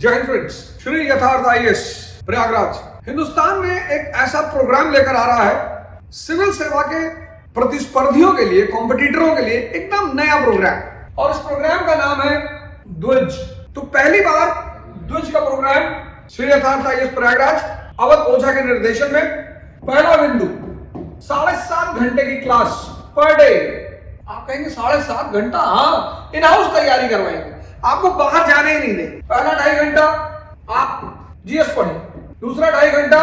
जय हिंद फ्रेंड्स, श्री यथार्थ आईएएस प्रयागराज हिंदुस्तान में एक ऐसा प्रोग्राम लेकर आ रहा है सिविल सेवा के प्रतिस्पर्धियों के लिए, कॉम्पिटिटरों के लिए एकदम नया प्रोग्राम। और इस प्रोग्राम का नाम है द्विज। तो पहली बार द्विज का प्रोग्राम श्री यथार्थ आईएएस प्रयागराज अवध ओझा के निर्देशन में। पहला बिंदु 7.5 घंटे की क्लास पर डे। आप कहेंगे 7.5 घंटा? हाँ, इन हाउस तैयारी करवाएंगे, आपको बाहर जाने ही नहीं देंगे। पहला 2.5 घंटा आप जीएस पढ़ें, दूसरा 2.5 घंटा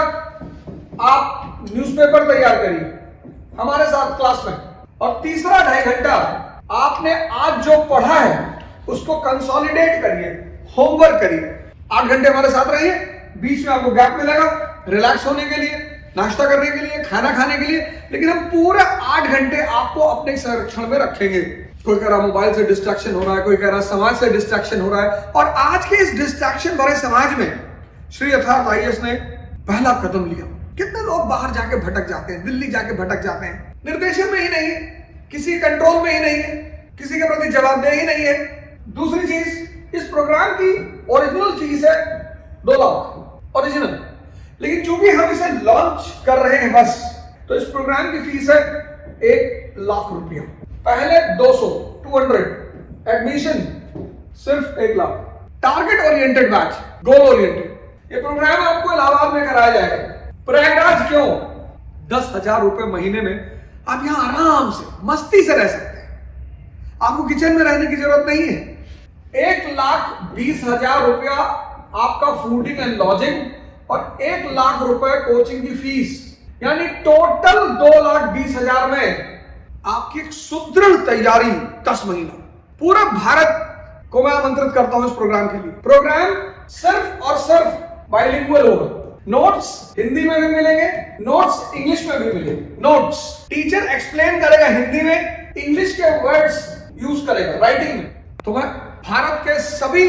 आप न्यूज़पेपर तैयार करिए हमारे साथ क्लास में, और तीसरा 2.5 घंटा आपने आज जो पढ़ा है उसको कंसोलिडेट करिए, होमवर्क करिए। 8 घंटे हमारे साथ रहिए, बीच में आपको गैप मिलेगा रिलैक्स होने के लिए, नाश्ता करने के लिए, खाना खाने के लिए, लेकिन हम पूरे 8 घंटे आपको अपने संरक्षण में रखेंगे। कोई कह रहा मोबाइल से डिस्ट्रैक्शन हो रहा है, कोई कह रहा समाज से डिस्ट्रैक्शन हो रहा है, और आज के इस डिस्ट्रैक्शन भरे समाज में श्री यथार्थ आईएएस ने पहला कदम लिया। कितने लोग बाहर जाके भटक जाते हैं, दिल्ली जाके भटक जाते हैं, निर्देशन में ही नहीं है, किसी कंट्रोल में ही नहीं है, किसी के प्रति जवाबदेही नहीं है। दूसरी चीज, इस प्रोग्राम की ओरिजिनल फीस है 2 लाख ओरिजिनल, लेकिन चूंकि हम इसे लॉन्च कर रहे हैं बस, तो इस प्रोग्राम की फीस है 1 लाख रुपया। पहले 200 एडमिशन सिर्फ 1 lakh. Target oriented batch, goal oriented. ये प्रोग्राम आपको इलाहाबाद में कराया जाएगा। प्रयागराज क्यों? 10,000 रुपए महीने में आप यहां आराम से मस्ती से रह सकते हैं। आपको किचन में रहने की जरूरत नहीं है। 1,20,000 रुपया आपका फूडिंग एंड लॉजिंग और 1 लाख रुपए कोचिंग की फीस, यानी टोटल 2,20,000 में आपकी एक सुदृढ़ तैयारी 10 महीना। पूरा भारत को मैं आमंत्रित करता हूं इस प्रोग्राम के लिए। प्रोग्राम सिर्फ और सिर्फ बाइलिंगुअल होगा। नोट्स हिंदी में भी मिलेंगे, नोट्स इंग्लिश में भी मिलेंगे। नोट्स टीचर एक्सप्लेन करेगा हिंदी में, इंग्लिश के वर्ड्स यूज करेगा राइटिंग में। तो मैं भारत के सभी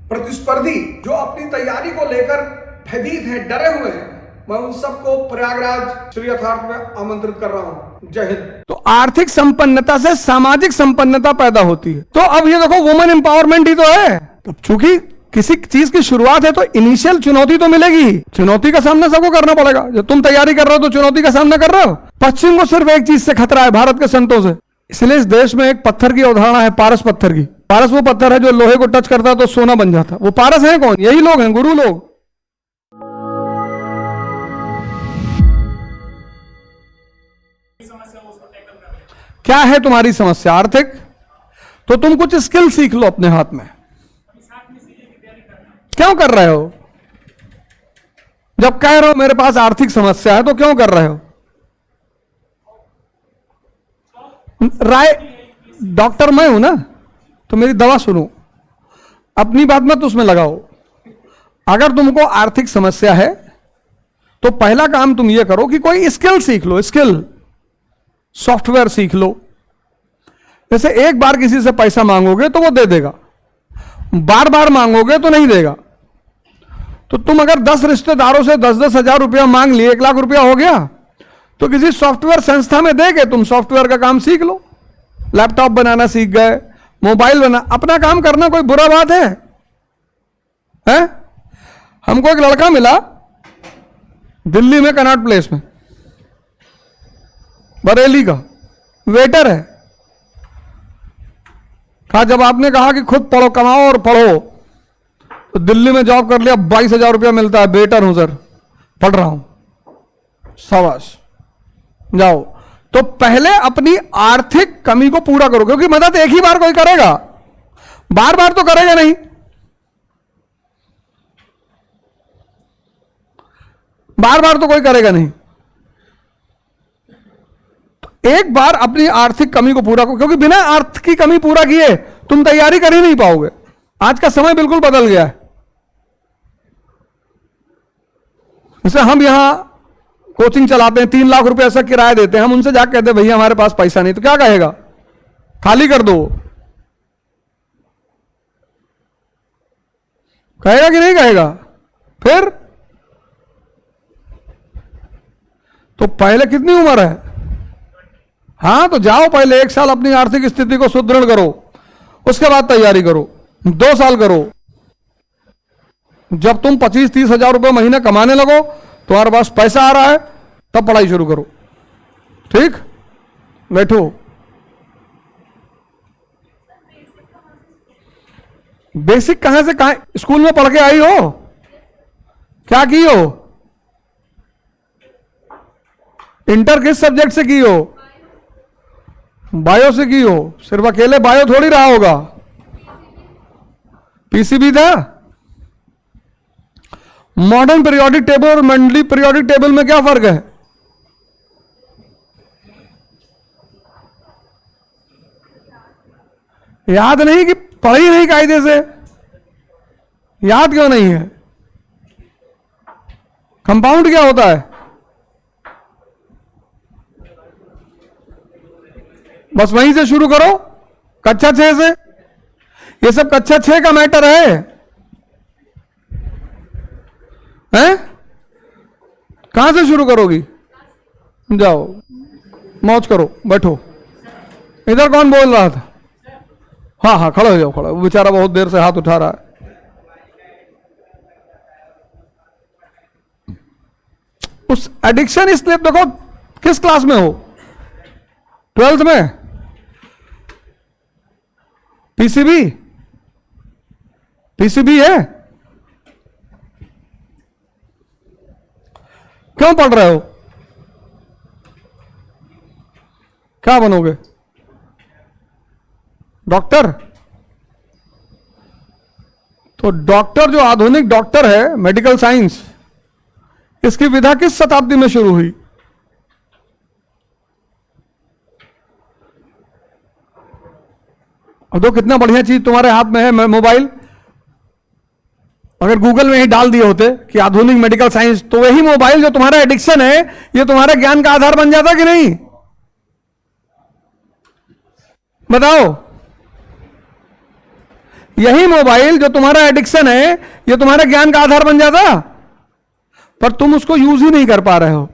प्रतिस्पर्धी जो अपनी तैयारी को लेकर भयभीत है, डरे हुए हैं, मैं उन सबको प्रयागराज श्री यथार्थ में आमंत्रित कर रहा हूं। जय हिंद। तो आर्थिक संपन्नता से सामाजिक संपन्नता पैदा होती है। तो अब ये देखो, वुमेन एम्पावरमेंट ही तो है। तो चूंकि किसी चीज की शुरुआत है तो इनिशियल चुनौती तो मिलेगी। चुनौती का सामना सबको करना पड़ेगा। जो तुम तैयारी कर रहे हो तो चुनौती का सामना कर रहे हो। पश्चिम को सिर्फ एक चीज से खतरा है, भारत के संतों से। इसलिए इस देश में एक पत्थर की अवधारणा है, पारस पत्थर की। पारस वो पत्थर है जो लोहे को टच करता है तो सोना बन जाता। वो पारस है कौन? यही लोग हैं, गुरु लोग। क्या है तुम्हारी समस्या? आर्थिक? तो तुम कुछ स्किल सीख लो अपने हाथ में। क्यों कर रहे हो? जब कह रहे हो मेरे पास आर्थिक समस्या है तो क्यों कर रहे हो? राय डॉक्टर मैं हूं ना, तो मेरी दवा सुनो, अपनी बात मत उसमें लगाओ। अगर तुमको आर्थिक समस्या है तो पहला काम तुम ये करो कि कोई स्किल सीख लो। स्किल, सॉफ्टवेयर सीख लो। जैसे एक बार किसी से पैसा मांगोगे तो वो दे देगा, बार बार मांगोगे तो नहीं देगा। तो तुम अगर 10 रिश्तेदारों से 10-10 हजार रुपया मांग लिए, 1 लाख रुपया हो गया, तो किसी सॉफ्टवेयर संस्था में देके तुम सॉफ्टवेयर का काम सीख लो। लैपटॉप बनाना सीख गए, मोबाइल बना, अपना काम करना कोई बुरा बात है? हमको एक लड़का मिला दिल्ली में, कनॉट प्लेस में, बरेली का, वेटर है। कहा जब आपने कहा कि खुद पढ़ो, कमाओ और पढ़ो, तो दिल्ली में जॉब कर लिया, 22,000 रुपया मिलता है। वेटर हूं सर, पढ़ रहा हूं। शाबाश, जाओ। तो पहले अपनी आर्थिक कमी को पूरा करो, क्योंकि मदद एक ही बार कोई करेगा, बार बार तो करेगा नहीं। बार बार तो कोई करेगा नहीं। तो एक बार अपनी आर्थिक कमी को पूरा करो, क्योंकि बिना अर्थ की कमी पूरा किए तुम तैयारी कर ही नहीं पाओगे। आज का समय बिल्कुल बदल गया है। जैसे हम यहां कोचिंग चलाते हैं, 3 लाख रुपए ऐसा किराया देते हैं, हम उनसे जाकर कहते हैं भैया हमारे पास पैसा नहीं, तो क्या कहेगा? खाली कर दो। कहेगा कि नहीं कहेगा? फिर तो पहले कितनी उम्र है? हाँ, तो जाओ पहले 1 साल अपनी आर्थिक स्थिति को सुदृढ़ करो, उसके बाद तैयारी करो, 2 साल करो। जब तुम 25-30 हजार रुपये महीने कमाने लगो, तुम्हारे पास पैसा आ रहा है, तब पढ़ाई शुरू करो। ठीक, बैठो। बेसिक कहां से कहां? स्कूल में पढ़ के आई हो? क्या की हो? इंटर किस सब्जेक्ट से की हो? बायो से की हो। सिर्फ अकेले बायो थोड़ी रहा होगा, पीसीबी था। मॉडर्न पीरियोडिक टेबल और मंडली पीरियोडिक टेबल में क्या फर्क है? याद नहीं कि पढ़ी नहीं कायदे से? याद क्यों नहीं है? कंपाउंड क्या होता है? बस वहीं से शुरू करो, कक्षा 6 से। ये सब कक्षा 6 का मैटर है, हैं? कहां से शुरू करोगी? जाओ मौज करो, बैठो। इधर कौन बोल रहा था? हाँ हाँ, खड़े हो जाओ, खड़े। वो बेचारा बहुत देर से हाथ उठा रहा है। उस एडिक्शन, इसलिए देखो किस क्लास में हो? 12th में? पीसीबी? पीसीबी है? क्यों पढ़ रहे हो? क्या बनोगे? डॉक्टर? तो डॉक्टर, जो आधुनिक डॉक्टर है, मेडिकल साइंस, इसकी विधा किस शताब्दी में शुरू हुई? अब दो, कितना बढ़िया चीज तुम्हारे हाथ में है, मोबाइल। अगर गूगल में ही डाल दिए होते कि आधुनिक मेडिकल साइंस, तो वही मोबाइल जो तुम्हारा एडिक्शन है, ये तुम्हारे ज्ञान का आधार बन जाता कि नहीं? बताओ। यही मोबाइल जो तुम्हारा एडिक्शन है, ये तुम्हारे ज्ञान का आधार बन जाता, पर तुम उसको यूज ही नहीं कर पा रहे हो।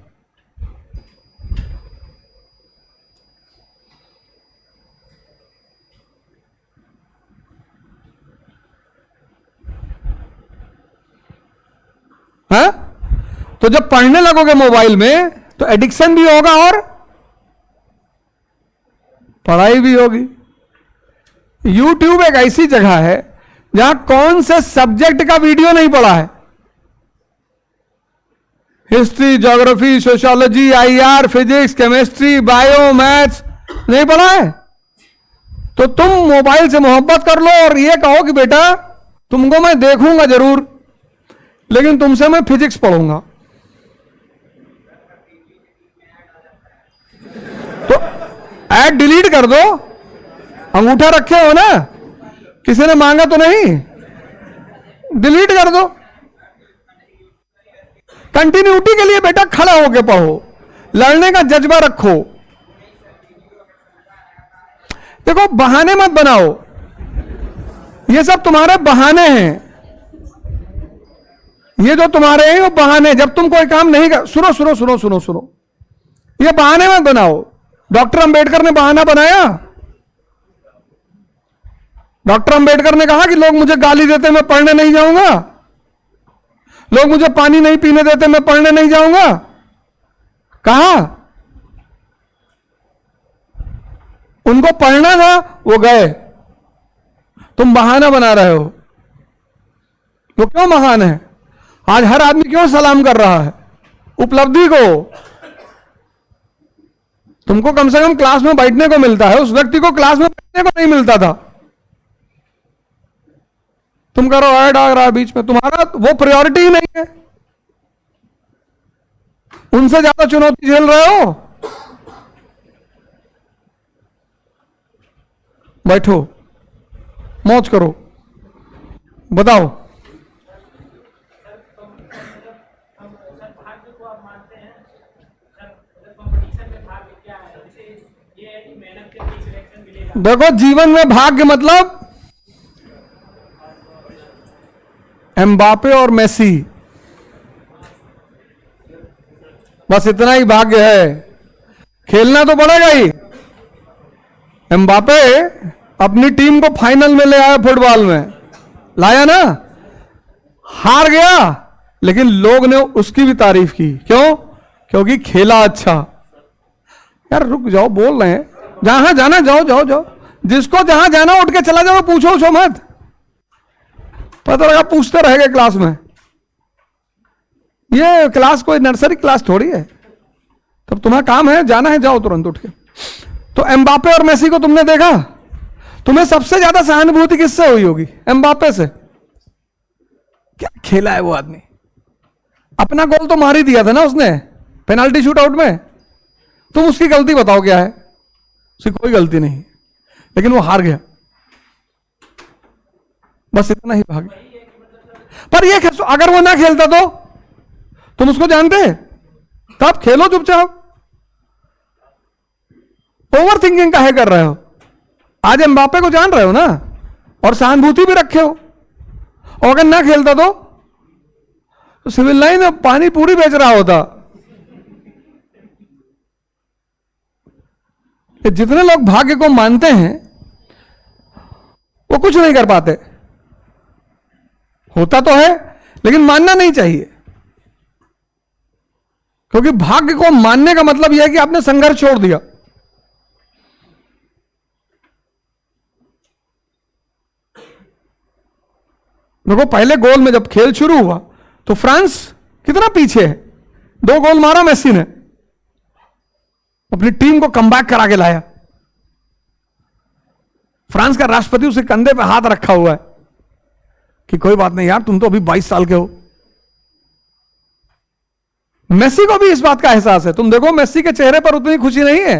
हाँ? तो जब पढ़ने लगोगे मोबाइल में, तो एडिक्शन भी होगा और पढ़ाई भी होगी। YouTube एक ऐसी जगह है जहां कौन से सब्जेक्ट का वीडियो नहीं पढ़ा है? History, geography, sociology, IR, physics, chemistry, bio, maths नहीं पढ़ा है? तो तुम मोबाइल से मोहब्बत कर लो और ये कहो कि बेटा तुमको मैं देखूंगा जरूर, लेकिन तुमसे मैं फिजिक्स पढ़ूंगा। तो ऐड डिलीट कर दो। अंगूठा रखे हो ना, किसी ने मांगा तो नहीं, डिलीट कर दो। कंटिन्यूटी के लिए बेटा खड़ा होके पढ़ो, लड़ने का जज्बा रखो। देखो, बहाने मत बनाओ, ये सब तुम्हारे बहाने हैं। ये जो तुम्हारे हैं वो बहाने। जब तुम कोई काम नहीं कर, सुनो सुनो सुनो सुनो सुनो, ये बहाने मत बनाओ। डॉक्टर अंबेडकर ने बहाना बनाया। डॉक्टर अंबेडकर ने कहा कि लोग मुझे गाली देते मैं पढ़ने नहीं जाऊंगा, लोग मुझे पानी नहीं पीने देते मैं पढ़ने नहीं जाऊंगा। कहा? उनको पढ़ना था, वो गए। तुम बहाना बना रहे हो। वो क्यों महान है? आज हर आदमी क्यों सलाम कर रहा है? उपलब्धि को। तुमको कम से कम क्लास में बैठने को मिलता है, उस व्यक्ति को क्लास में बैठने को नहीं मिलता था। तुम करो ऐड आ रहा है बीच में, तुम्हारा वो प्रायोरिटी ही नहीं है। उनसे ज्यादा चुनौती झेल रहे हो। बैठो, मौज करो, बताओ। देखो, जीवन में भाग्य मतलब एम्बापे और मेसी, बस इतना ही भाग्य है। खेलना तो पड़ेगा ही। एम्बापे अपनी टीम को फाइनल में ले आया, फुटबॉल में लाया ना। हार गया, लेकिन लोग ने उसकी भी तारीफ की। क्यों? क्योंकि खेला अच्छा। यार रुक जाओ, बोल रहे हैं, जहां जाना जाओ जाओ जाओ, जिसको जहां जाना उठ के चला जाओ, पूछो मत, पता लगा पूछते रहेगा क्लास में। ये क्लास कोई नर्सरी क्लास थोड़ी है। तब तुम्हारा काम है, जाना है, जाओ तुरंत उठ के। तो एम्बापे और मेसी को तुमने देखा, तुम्हें सबसे ज्यादा सहानुभूति किससे हुई होगी? एम्बापे से। क्या खेला है वो आदमी। अपना गोल तो मार ही दिया था ना उसने पेनाल्टी शूट आउट में। तुम उसकी गलती बताओ क्या है? उसकी कोई गलती नहीं, लेकिन वो हार गया, बस इतना ही भाग। पर ये अगर वो ना खेलता तो तुम उसको जानते? तब खेलो चुपचाप, ओवर थिंकिंग काहे कर रहे हो? आज एम्बापे को जान रहे हो ना, और सहानुभूति भी रखे हो। और अगर ना खेलता तो सिविल लाइन में पानी पूरी बेच रहा होता। जितने लोग भाग्य को मानते हैं वो कुछ नहीं कर पाते। होता तो है, लेकिन मानना नहीं चाहिए, क्योंकि भाग्य को मानने का मतलब यह है कि आपने संघर्ष छोड़ दिया। देखो, पहले गोल में जब खेल शुरू हुआ तो फ्रांस कितना पीछे है। 2 गोल मारा मेसी ने, अपनी टीम को कमबैक करा के लाया। फ्रांस का राष्ट्रपति उसके कंधे पे हाथ रखा हुआ है कि कोई बात नहीं यार, तुम तो अभी 22 साल के हो। मेसी को भी इस बात का एहसास है। तुम देखो, मेसी के चेहरे पर उतनी खुशी नहीं है।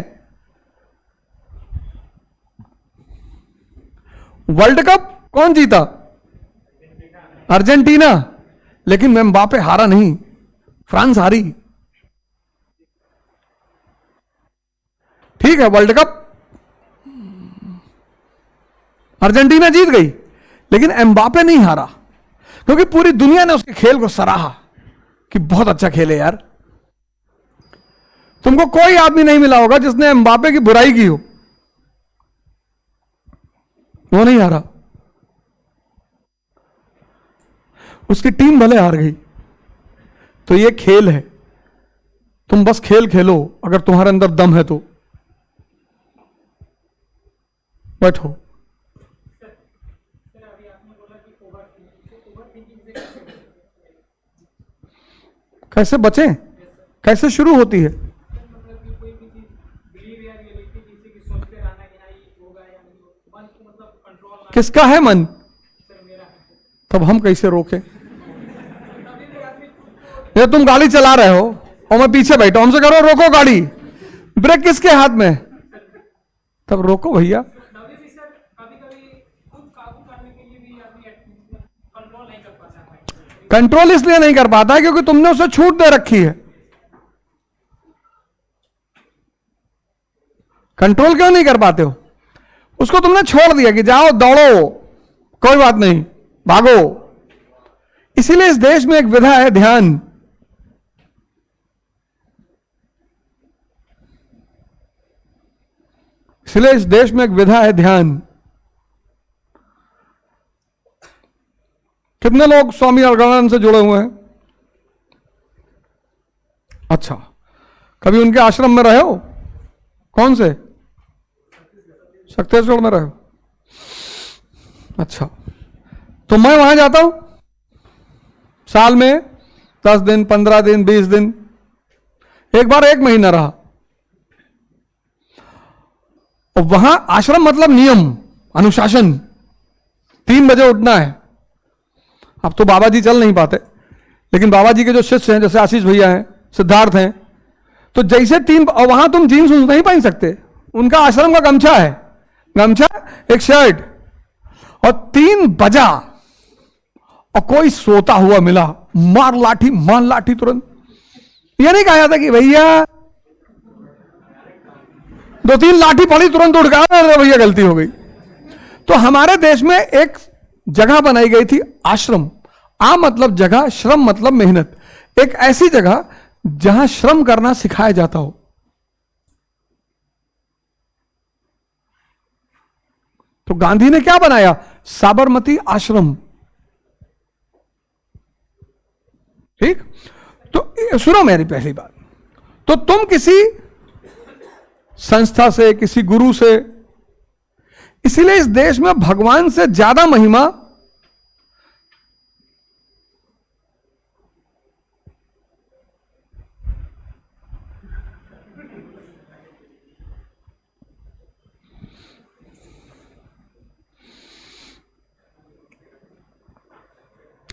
वर्ल्ड कप कौन जीता? अर्जेंटीना। लेकिन एम्बापे हारा नहीं, फ्रांस हारी। ठीक है, वर्ल्ड कप अर्जेंटीना जीत गई, लेकिन एम्बापे नहीं हारा, क्योंकि पूरी दुनिया ने उसके खेल को सराहा कि बहुत अच्छा खेले यार। तुमको कोई आदमी नहीं मिला होगा जिसने एम्बापे की बुराई की हो। वो नहीं हारा। उसकी टीम भले हार गई, तो ये खेल है। तुम बस खेल खेलो, अगर तुम्हारे अंदर दम है तो। बैठो। कैसे बचें? कैसे शुरू होती है? किसका है मन? तब हम कैसे रोके? ये तुम गाड़ी चला रहे हो और मैं पीछे बैठा, हमसे करो रोको गाड़ी, ब्रेक किसके हाथ में? तब रोको भैया। कंट्रोल इसलिए नहीं कर पाता है क्योंकि तुमने उसे छूट दे रखी है। कंट्रोल क्यों नहीं कर पाते हो? उसको तुमने छोड़ दिया कि जाओ दौड़ो, कोई बात नहीं, भागो। इसीलिए इस देश में एक विधा है, ध्यान। इसलिए इस देश में एक विधा है, ध्यान। कितने लोग स्वामी अलगानंद से जुड़े हुए हैं? अच्छा, कभी उनके आश्रम में रहे हो? कौन से? शक्तिश्वर में रहे हो? अच्छा, तो मैं वहां जाता हूं साल में 10 दिन, 15 दिन, 20 दिन, एक बार 1 महीना रहा। और वहां आश्रम मतलब नियम, अनुशासन, 3 बजे उठना है। अब तो बाबा जी चल नहीं पाते, लेकिन बाबा जी के जो शिष्य हैं, जैसे आशीष भैया हैं, सिद्धार्थ हैं, तो जैसे 3, और वहां तुम जीन्स नहीं पहन सकते, उनका आश्रम का गमछा है, गमछा, एक शर्ट, और 3 बजा और कोई सोता हुआ मिला, मार लाठी, मान लाठी तुरंत। यह नहीं कहा जाता कि भैया 2-3 लाठी पड़ी, तुरंत उठ गया, भैया गलती हो गई। तो हमारे देश में एक जगह बनाई गई थी, आश्रम। आ मतलब जगह, श्रम मतलब मेहनत। एक ऐसी जगह जहां श्रम करना सिखाया जाता हो। तो गांधी ने क्या बनाया? साबरमती आश्रम। ठीक, तो सुनो मेरी पहली बात, तो तुम किसी संस्था से, किसी गुरु से, इसीलिए इस देश में भगवान से ज्यादा महिमा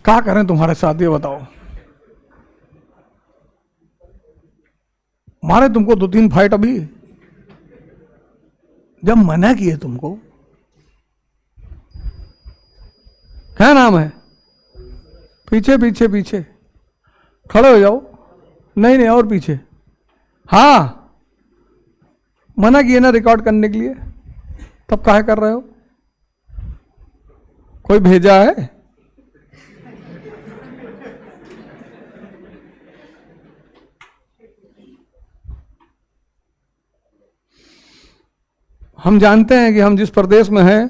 क्या करें तुम्हारे साथ, ये बताओ। मारे तुमको 2-3 फाइट अभी, जब मना किए तुमको। क्या नाम है? पीछे पीछे पीछे खड़े हो जाओ। नहीं नहीं, और पीछे। हाँ, मना किए ना रिकॉर्ड करने के लिए, तब काहे कर रहे हो? कोई भेजा है? हम जानते हैं कि हम जिस प्रदेश में हैं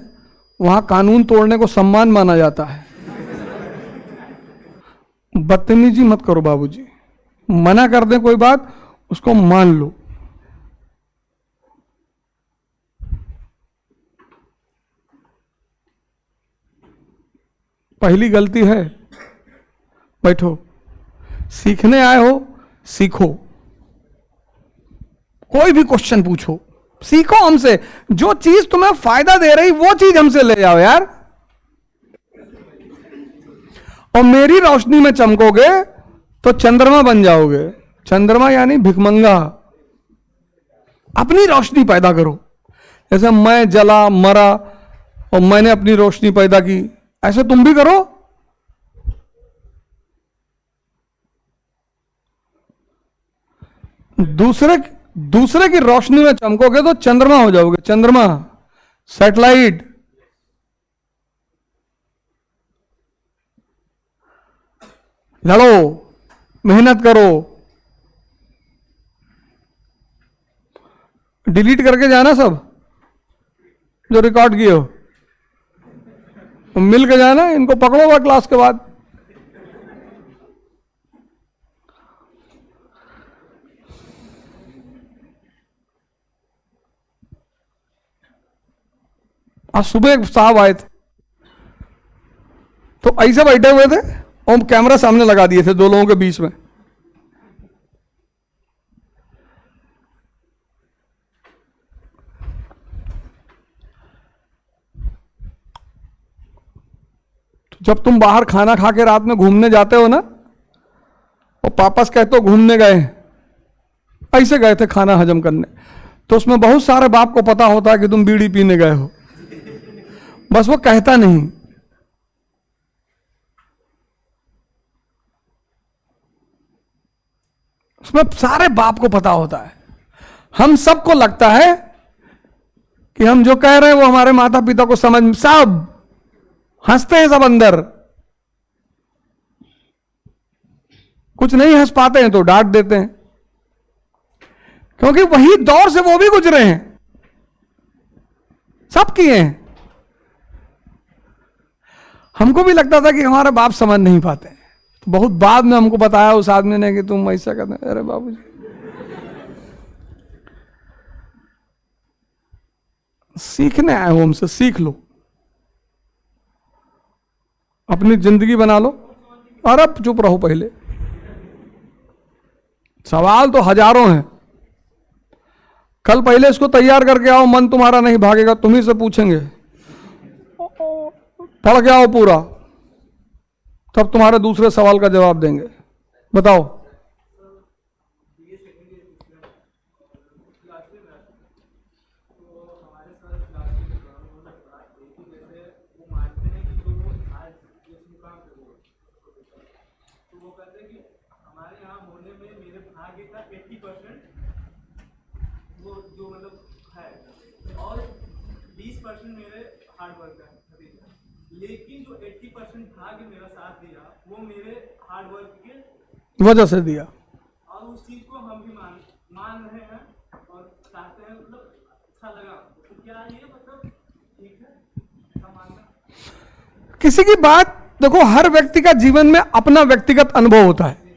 वहां कानून तोड़ने को सम्मान माना जाता है। बदतमीजी मत करो बाबूजी, मना कर दें कोई बात उसको मान लो। पहली गलती है, बैठो, सीखने आए हो सीखो, कोई भी क्वेश्चन पूछो, सीखो हमसे। जो चीज तुम्हें फायदा दे रही वो चीज हमसे ले जाओ यार। और मेरी रोशनी में चमकोगे तो चंद्रमा बन जाओगे। चंद्रमा यानी भिखमंगा। अपनी रोशनी पैदा करो। जैसे मैं जला मरा और मैंने अपनी रोशनी पैदा की, ऐसे तुम भी करो। दूसरे की रोशनी में चमकोगे तो चंद्रमा हो जाओगे। चंद्रमा, सैटेलाइट। लड़ो, मेहनत करो। डिलीट करके जाना सब जो रिकॉर्ड किए हो, मिल के जाना। इनको पकड़ोगा क्लास के बाद। आज सुबह एक साहब आए थे तो ऐसे बैठे हुए थे और कैमरा सामने लगा दिए थे दो लोगों के बीच में। तो जब तुम बाहर खाना खा के रात में घूमने जाते हो ना, और वापस कहते हो घूमने गए, ऐसे गए थे खाना हजम करने, तो उसमें बहुत सारे बाप को पता होता है कि तुम बीड़ी पीने गए हो, बस वो कहता नहीं। उसमें सारे बाप को पता होता है। हम सबको लगता है कि हम जो कह रहे हैं वो हमारे माता पिता को समझ, सब हंसते हैं सब अंदर, कुछ नहीं हंस पाते हैं तो डांट देते हैं, क्योंकि वही दौर से वो भी गुजरे हैं, सब किए हैं। हमको भी लगता था कि हमारे बाप समझ नहीं पाते, तो बहुत बाद में हमको बताया उस आदमी ने कि तुम ऐसा कहते हैं। अरे बाबूजी, सीखने आए हो हमसे, सीख लो, अपनी जिंदगी बना लो। और अब चुप रहो। पहले सवाल तो हजारों हैं, कल पहले इसको तैयार करके आओ, मन तुम्हारा नहीं भागेगा, तुम्ही से पूछेंगे, पढ़ के आओ पूरा, तब तुम्हारे दूसरे सवाल का जवाब देंगे। बताओ। लेकिन जो 80% भाग्य मेरा साथ दिया वो मेरे हार्ड वर्क के वजह से दिया, और उस चीज को हम भी मान रहे हैं और चाहते हैं। मतलब अच्छा लगा, तो क्या ये मतलब ठीक है ऐसा मानना? किसी की बात देखो, हर व्यक्ति का जीवन में अपना व्यक्तिगत अनुभव होता है।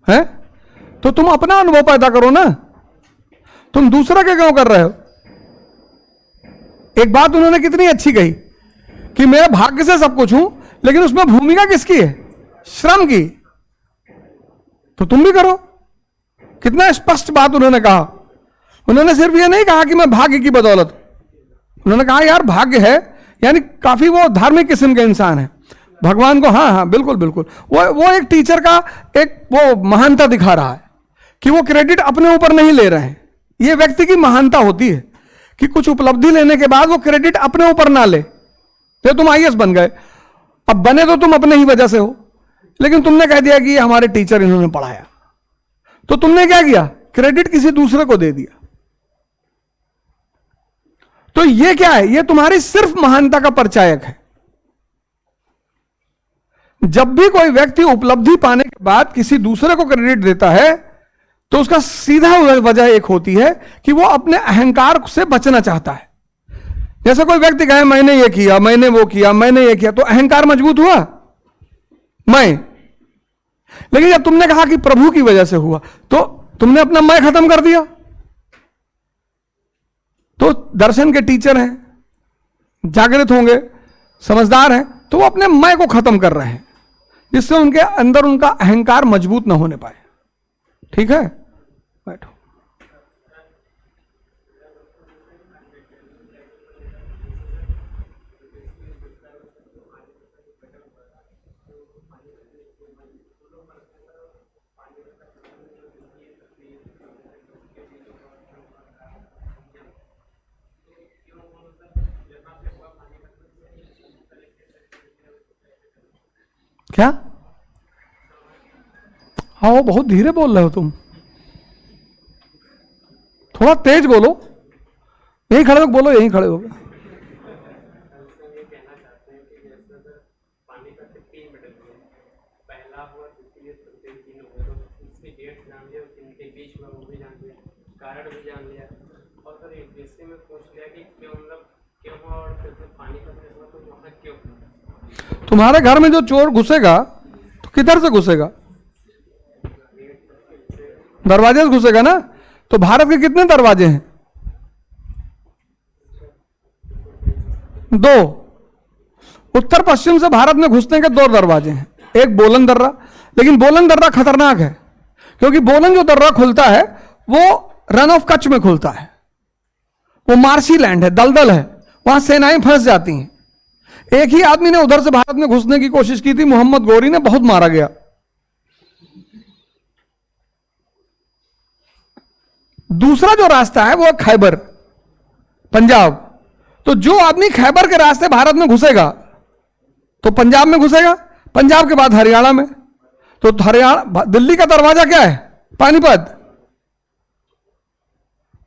है? तो तुम अपना अनुभव पैदा करो ना, तुम दूसरा के क्यों कर रहे हो? एक बात उन्होंने कितनी अच्छी कही कि मैं भाग्य से सब कुछ हूं, लेकिन उसमें भूमिका किसकी है? श्रम की। तो तुम भी करो। कितना स्पष्ट बात उन्होंने कहा। उन्होंने सिर्फ ये नहीं कहा कि मैं भाग्य की बदौलत, उन्होंने कहा यार भाग्य है, यानी काफी वो धार्मिक किस्म के इंसान है, भगवान को, हाँ हाँ बिल्कुल बिल्कुल, वो एक टीचर का एक वो महानता दिखा रहा है कि वो क्रेडिट अपने ऊपर नहीं ले रहे हैं। ये व्यक्ति की महानता होती है कि कुछ उपलब्धि लेने के बाद वो क्रेडिट अपने ऊपर ना ले। तो तुम आईएएस बन गए, अब बने तो तुम अपने ही वजह से हो, लेकिन तुमने कह दिया कि ये हमारे टीचर इन्होंने पढ़ाया, तो तुमने क्या किया? क्रेडिट किसी दूसरे को दे दिया। तो ये क्या है? ये तुम्हारी सिर्फ महानता का परिचायक है। जब भी कोई व्यक्ति उपलब्धि पाने के बाद किसी दूसरे को क्रेडिट देता है, तो उसका सीधा वजह एक होती है कि वो अपने अहंकार से बचना चाहता है। जैसे कोई व्यक्ति कहे मैंने ये किया, मैंने वो किया, मैंने ये किया, तो अहंकार मजबूत हुआ, मैं। लेकिन जब तुमने कहा कि प्रभु की वजह से हुआ, तो तुमने अपना मैं खत्म कर दिया। तो दर्शन के टीचर हैं, जागृत होंगे, समझदार हैं, तो वो अपने मैं को खत्म कर रहे हैं, जिससे उनके अंदर उनका अहंकार मजबूत ना होने पाए। ठीक है, बैठो। क्या? हाँ, बहुत धीरे बोल रहे हो तुम, थोड़ा तेज बोलो। यहीं खड़े हो बोलो, यहीं खड़े हो। तुम्हारे घर में जो चोर घुसेगा तो किधर से घुसेगा? दरवाजे से घुसेगा ना। तो भारत के कितने दरवाजे हैं? 2। उत्तर पश्चिम से भारत में घुसने के 2 दरवाजे हैं। एक बोलन दर्रा, लेकिन बोलन दर्रा खतरनाक है, क्योंकि बोलन जो दर्रा खुलता है वो रन ऑफ कच्छ में खुलता है। वो मार्शी लैंड है, दलदल है, वहां सेनाएं फंस जाती हैं। एक ही आदमी ने उधर से भारत में घुसने की कोशिश की थी, मोहम्मद गौरी ने, बहुत मारा गया। दूसरा जो रास्ता है वो खैबर, पंजाब। तो जो आदमी खैबर के रास्ते भारत में घुसेगा तो पंजाब में घुसेगा, पंजाब के बाद हरियाणा में। तो हरियाणा, दिल्ली का दरवाजा क्या है? पानीपत।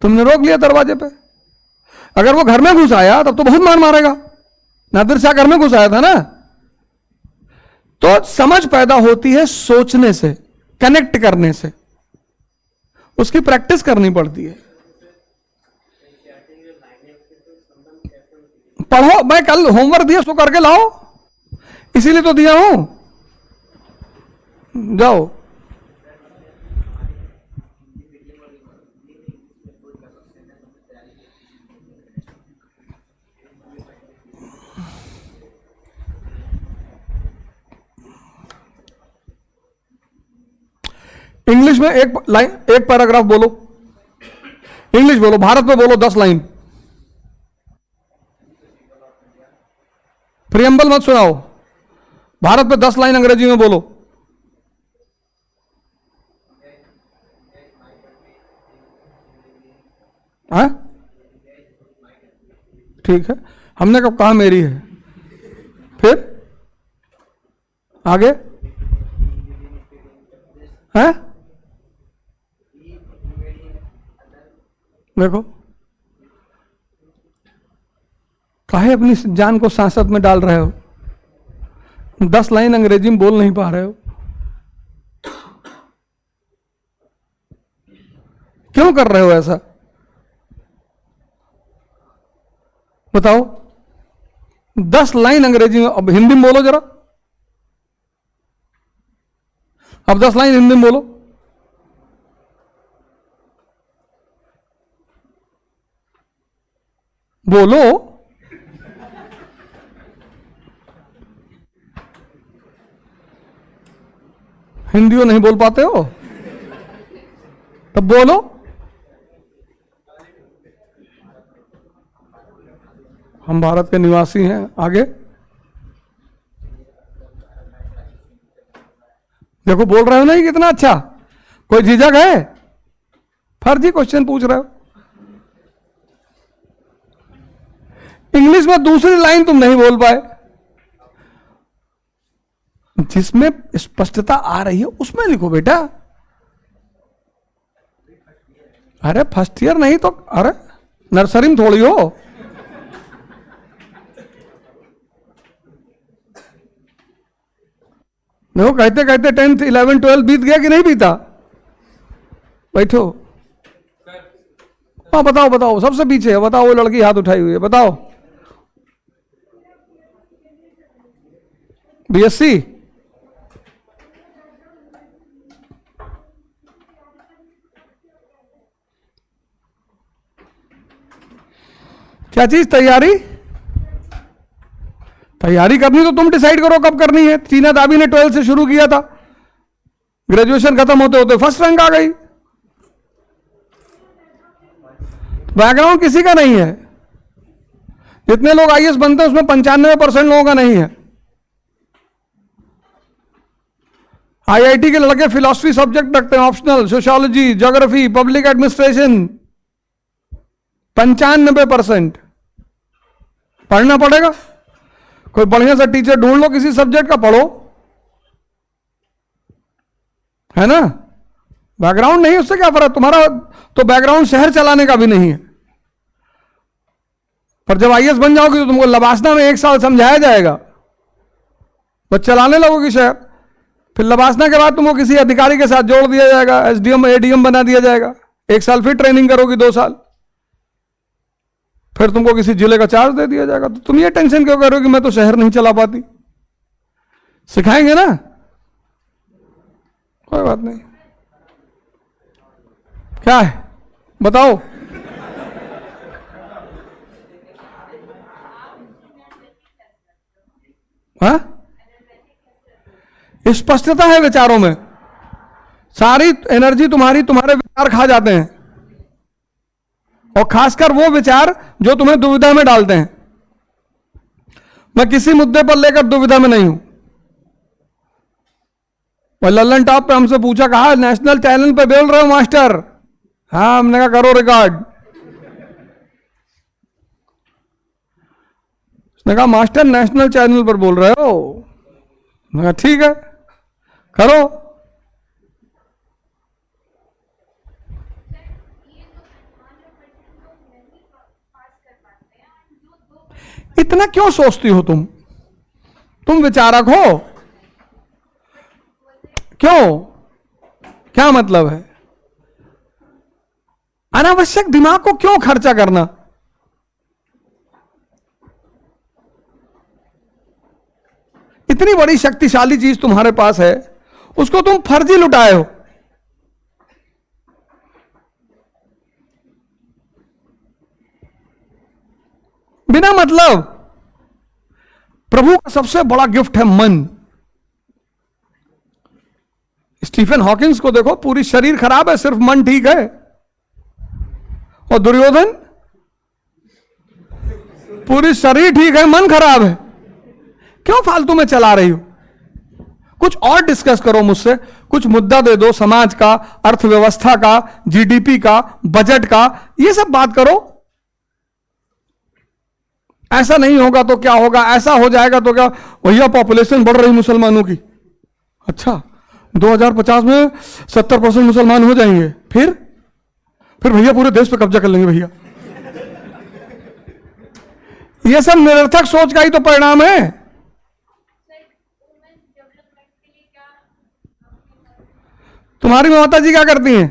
तुमने रोक लिया दरवाजे पे। अगर वो घर में घुस आया तब तो बहुत मार मारेगा। नादिर शाह घर में घुस आया था ना। तो समझ पैदा होती है सोचने से, कनेक्ट करने से, उसकी प्रैक्टिस करनी पड़ती है। पढ़ो, मैं कल होमवर्क दिया उसको करके लाओ, इसीलिए तो दिया हूं। जाओ। इंग्लिश में एक लाइन, एक पैराग्राफ बोलो, इंग्लिश बोलो, भारत में बोलो 10 लाइन। प्रियम्बल मत सुनाओ, भारत में 10 लाइन अंग्रेजी में बोलो। हाँ ठीक है, हमने कब कहा मेरी है? फिर आगे है? देखो, काहे अपनी जान को सांसत में डाल रहे हो? 10 लाइन अंग्रेजी में बोल नहीं पा रहे हो, क्यों कर रहे हो ऐसा? बताओ। 10 लाइन अंग्रेजी में, अब हिंदी में बोलो जरा। अब 10 लाइन हिंदी में बोलो। बोलो। हिंदी नहीं बोल पाते हो तब बोलो। हम भारत के निवासी हैं। आगे देखो, बोल रहे हो नहीं कितना अच्छा। कोई झिझक है? फर्जी क्वेश्चन पूछ रहे हो। इंग्लिश में दूसरी लाइन तुम नहीं बोल पाए, जिसमें स्पष्टता आ रही है उसमें लिखो बेटा। अरे फर्स्ट ईयर नहीं तो अरे नर्सरी में थोड़ी हो। देखो, कहते कहते 10th 11 12 बीत गया कि नहीं बीता? बैठो। हाँ बताओ बताओ, सबसे पीछे है, बताओ। वो लड़की हाथ उठाई हुई है, बताओ। बीएससी? क्या चीज? तैयारी? तैयारी करनी तो तुम डिसाइड करो कब करनी है। टीना दाबी ने 12 से शुरू किया था, ग्रेजुएशन खत्म होते होते फर्स्ट रैंक आ गई। बैकग्राउंड किसी का नहीं है। जितने लोग आईएएस बनते हैं उसमें 95% लोगों का नहीं है। आईआईटी के लड़के फिलॉसफी सब्जेक्ट रखते हैं optional, sociology, geography, public administration. 95% पढ़ना पड़ेगा। कोई बढ़िया सा टीचर ढूंढ लो, किसी सब्जेक्ट का पढ़ो, है ना। बैकग्राउंड नहीं, उससे क्या फर्क। तुम्हारा तो बैकग्राउंड शहर चलाने का भी नहीं है, पर जब आईएएस बन जाओगे तो तुमको लबासना में 1 साल समझाया जाएगा, बस चलाने लगोगी शहर। फिर लबासना के बाद तुमको किसी अधिकारी के साथ जोड़ दिया जाएगा, एसडीएम एडीएम बना दिया जाएगा। 1 साल फिर ट्रेनिंग करोगी, 2 साल, फिर तुमको किसी जिले का चार्ज दे दिया जाएगा। तो तुम ये टेंशन क्यों कर रहे हो कि मैं तो शहर नहीं चला पाती? सिखाएंगे ना, कोई बात नहीं। क्या है बताओ। हाँ, स्पष्टता है विचारों में। सारी एनर्जी तुम्हारे विचार खा जाते हैं, और खासकर वो विचार जो तुम्हें दुविधा में डालते हैं। मैं किसी मुद्दे पर लेकर दुविधा में नहीं हूं। और लल्लन टॉप पे हमसे पूछा, कहा नेशनल चैनल पे बोल रहे हो मास्टर? हाँ, हमने कहा करो रिकॉर्ड। उसने कहा मास्टर नेशनल चैनल पर बोल रहे हो? मैं कहा ठीक है करो। इतना क्यों सोचती हो तुम विचारक हो। क्यों, क्या मतलब है? अनावश्यक दिमाग को क्यों खर्चा करना? इतनी बड़ी शक्तिशाली चीज तुम्हारे पास है, उसको तुम फर्जी लुटाए हो। बिना मतलब। प्रभु का सबसे बड़ा गिफ्ट है मन। स्टीफन हॉकिंस को देखो, पूरी शरीर खराब है, सिर्फ मन ठीक है। और दुर्योधन, पूरी शरीर ठीक है, मन खराब है। क्यों फालतू में चला रही हो? कुछ और डिस्कस करो मुझसे, कुछ मुद्दा दे दो, समाज का, अर्थव्यवस्था का, जीडीपी का, बजट का, ये सब बात करो। ऐसा नहीं होगा तो क्या होगा, ऐसा हो जाएगा तो क्या। भैया पॉपुलेशन बढ़ रही मुसलमानों की। अच्छा, 2050 में 70% मुसलमान हो जाएंगे, फिर भैया पूरे देश पे कब्जा कर लेंगे भैया। ये सब निरर्थक सोच का ही तो परिणाम है। तुम्हारी माता जी क्या करती हैं?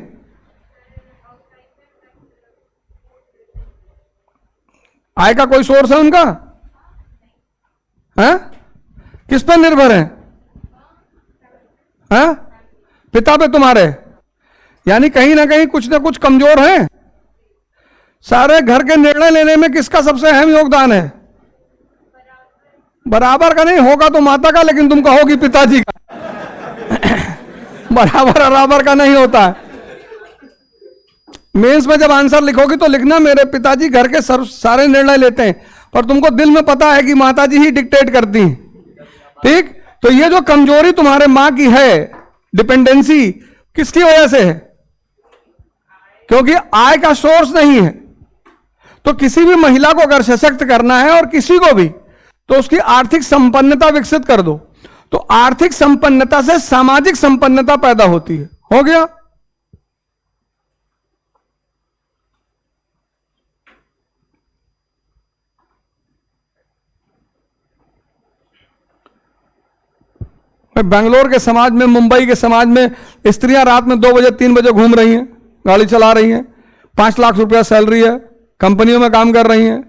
आय का कोई सोर्स है उनका? है? किस पर निर्भर है? हैं? पिता पे तुम्हारे। यानी कहीं ना कहीं कुछ ना कुछ कमजोर हैं। सारे घर के निर्णय लेने में किसका सबसे अहम योगदान है? बराबर का नहीं होगा तो माता का, लेकिन तुम कहोगी पिताजी का। बराबर का नहीं होता है। मेंस में जब आंसर लिखोगी तो लिखना मेरे पिताजी घर के सारे निर्णय लेते हैं, पर तुमको दिल में पता है कि माताजी ही डिक्टेट करती हैं। ठीक, तो ये जो कमजोरी तुम्हारे मां की है, डिपेंडेंसी, किसकी वजह से है? क्योंकि आय का सोर्स नहीं है। तो किसी भी महिला को अगर सशक्त करना है और किसी को भी, तो उसकी आर्थिक संपन्नता विकसित कर दो। तो आर्थिक संपन्नता से सामाजिक संपन्नता पैदा होती है। हो गया? बेंगलोर के समाज में, मुंबई के समाज में स्त्रियां रात में 2 बजे 3 बजे घूम रही हैं, गाड़ी चला रही हैं, 5 लाख रुपया सैलरी है, कंपनियों में काम कर रही हैं।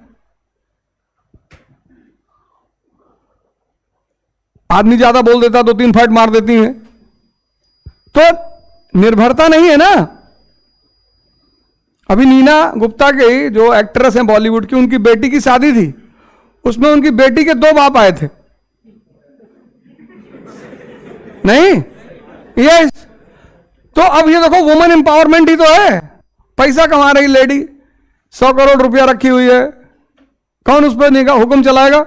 आदमी ज्यादा बोल देता तो 3 फट मार देती हैं। तो निर्भरता नहीं है ना। अभी नीना गुप्ता की जो एक्ट्रेस हैं बॉलीवुड की, उनकी बेटी की शादी थी, उसमें उनकी बेटी के 2 बाप आए थे। नहीं, यस। तो अब ये देखो, वुमेन एम्पावरमेंट ही तो है। पैसा कमा रही लेडी, 100 करोड़ रुपया रखी हुई है, कौन उस पर नहीं हुक्म चलाएगा?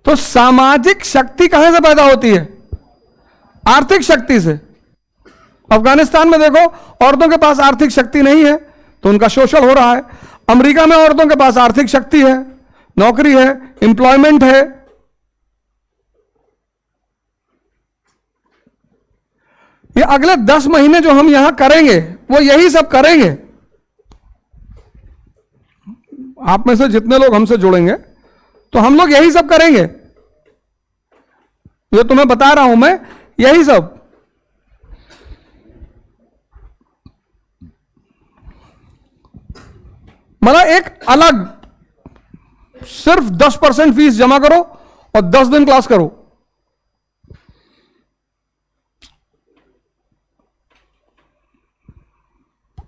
तो सामाजिक शक्ति कहां से पैदा होती है? आर्थिक शक्ति से। अफगानिस्तान में देखो, औरतों के पास आर्थिक शक्ति नहीं है तो उनका शोषण हो रहा है। अमेरिका में औरतों के पास आर्थिक शक्ति है, नौकरी है, एम्प्लॉयमेंट है। ये अगले 10 महीने जो हम यहां करेंगे वो यही सब करेंगे। आप में से जितने लोग हमसे जुड़ेंगे तो हम लोग यही सब करेंगे। ये तुम्हें बता रहा हूं मैं, यही सब। मतलब एक अलग, सिर्फ 10% फीस जमा करो और 10 दिन क्लास करो।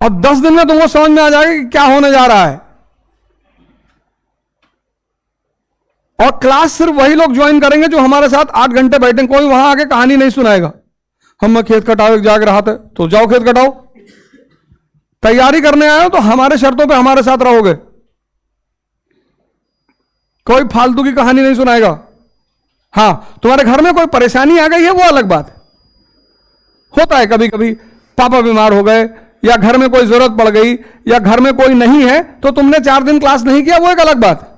और 10 दिन में तुमको समझ में आ जाएगा कि क्या होने जा रहा है। और क्लास सिर्फ वही लोग ज्वाइन करेंगे जो हमारे साथ 8 घंटे बैठेंगे। कोई वहां आके कहानी नहीं सुनाएगा। हम खेत कटावे जाग रहा था, तो जाओ खेत कटाओ। तैयारी करने आए हो तो हमारे शर्तों पे हमारे साथ रहोगे। कोई फालतू की कहानी नहीं सुनाएगा। हां, तुम्हारे घर में कोई परेशानी आ गई है वो अलग बात है। होता है कभी कभी, पापा बीमार हो गए या घर में कोई जरूरत पड़ गई या घर में कोई नहीं है तो तुमने 4 दिन क्लास नहीं किया, वो एक अलग बात है।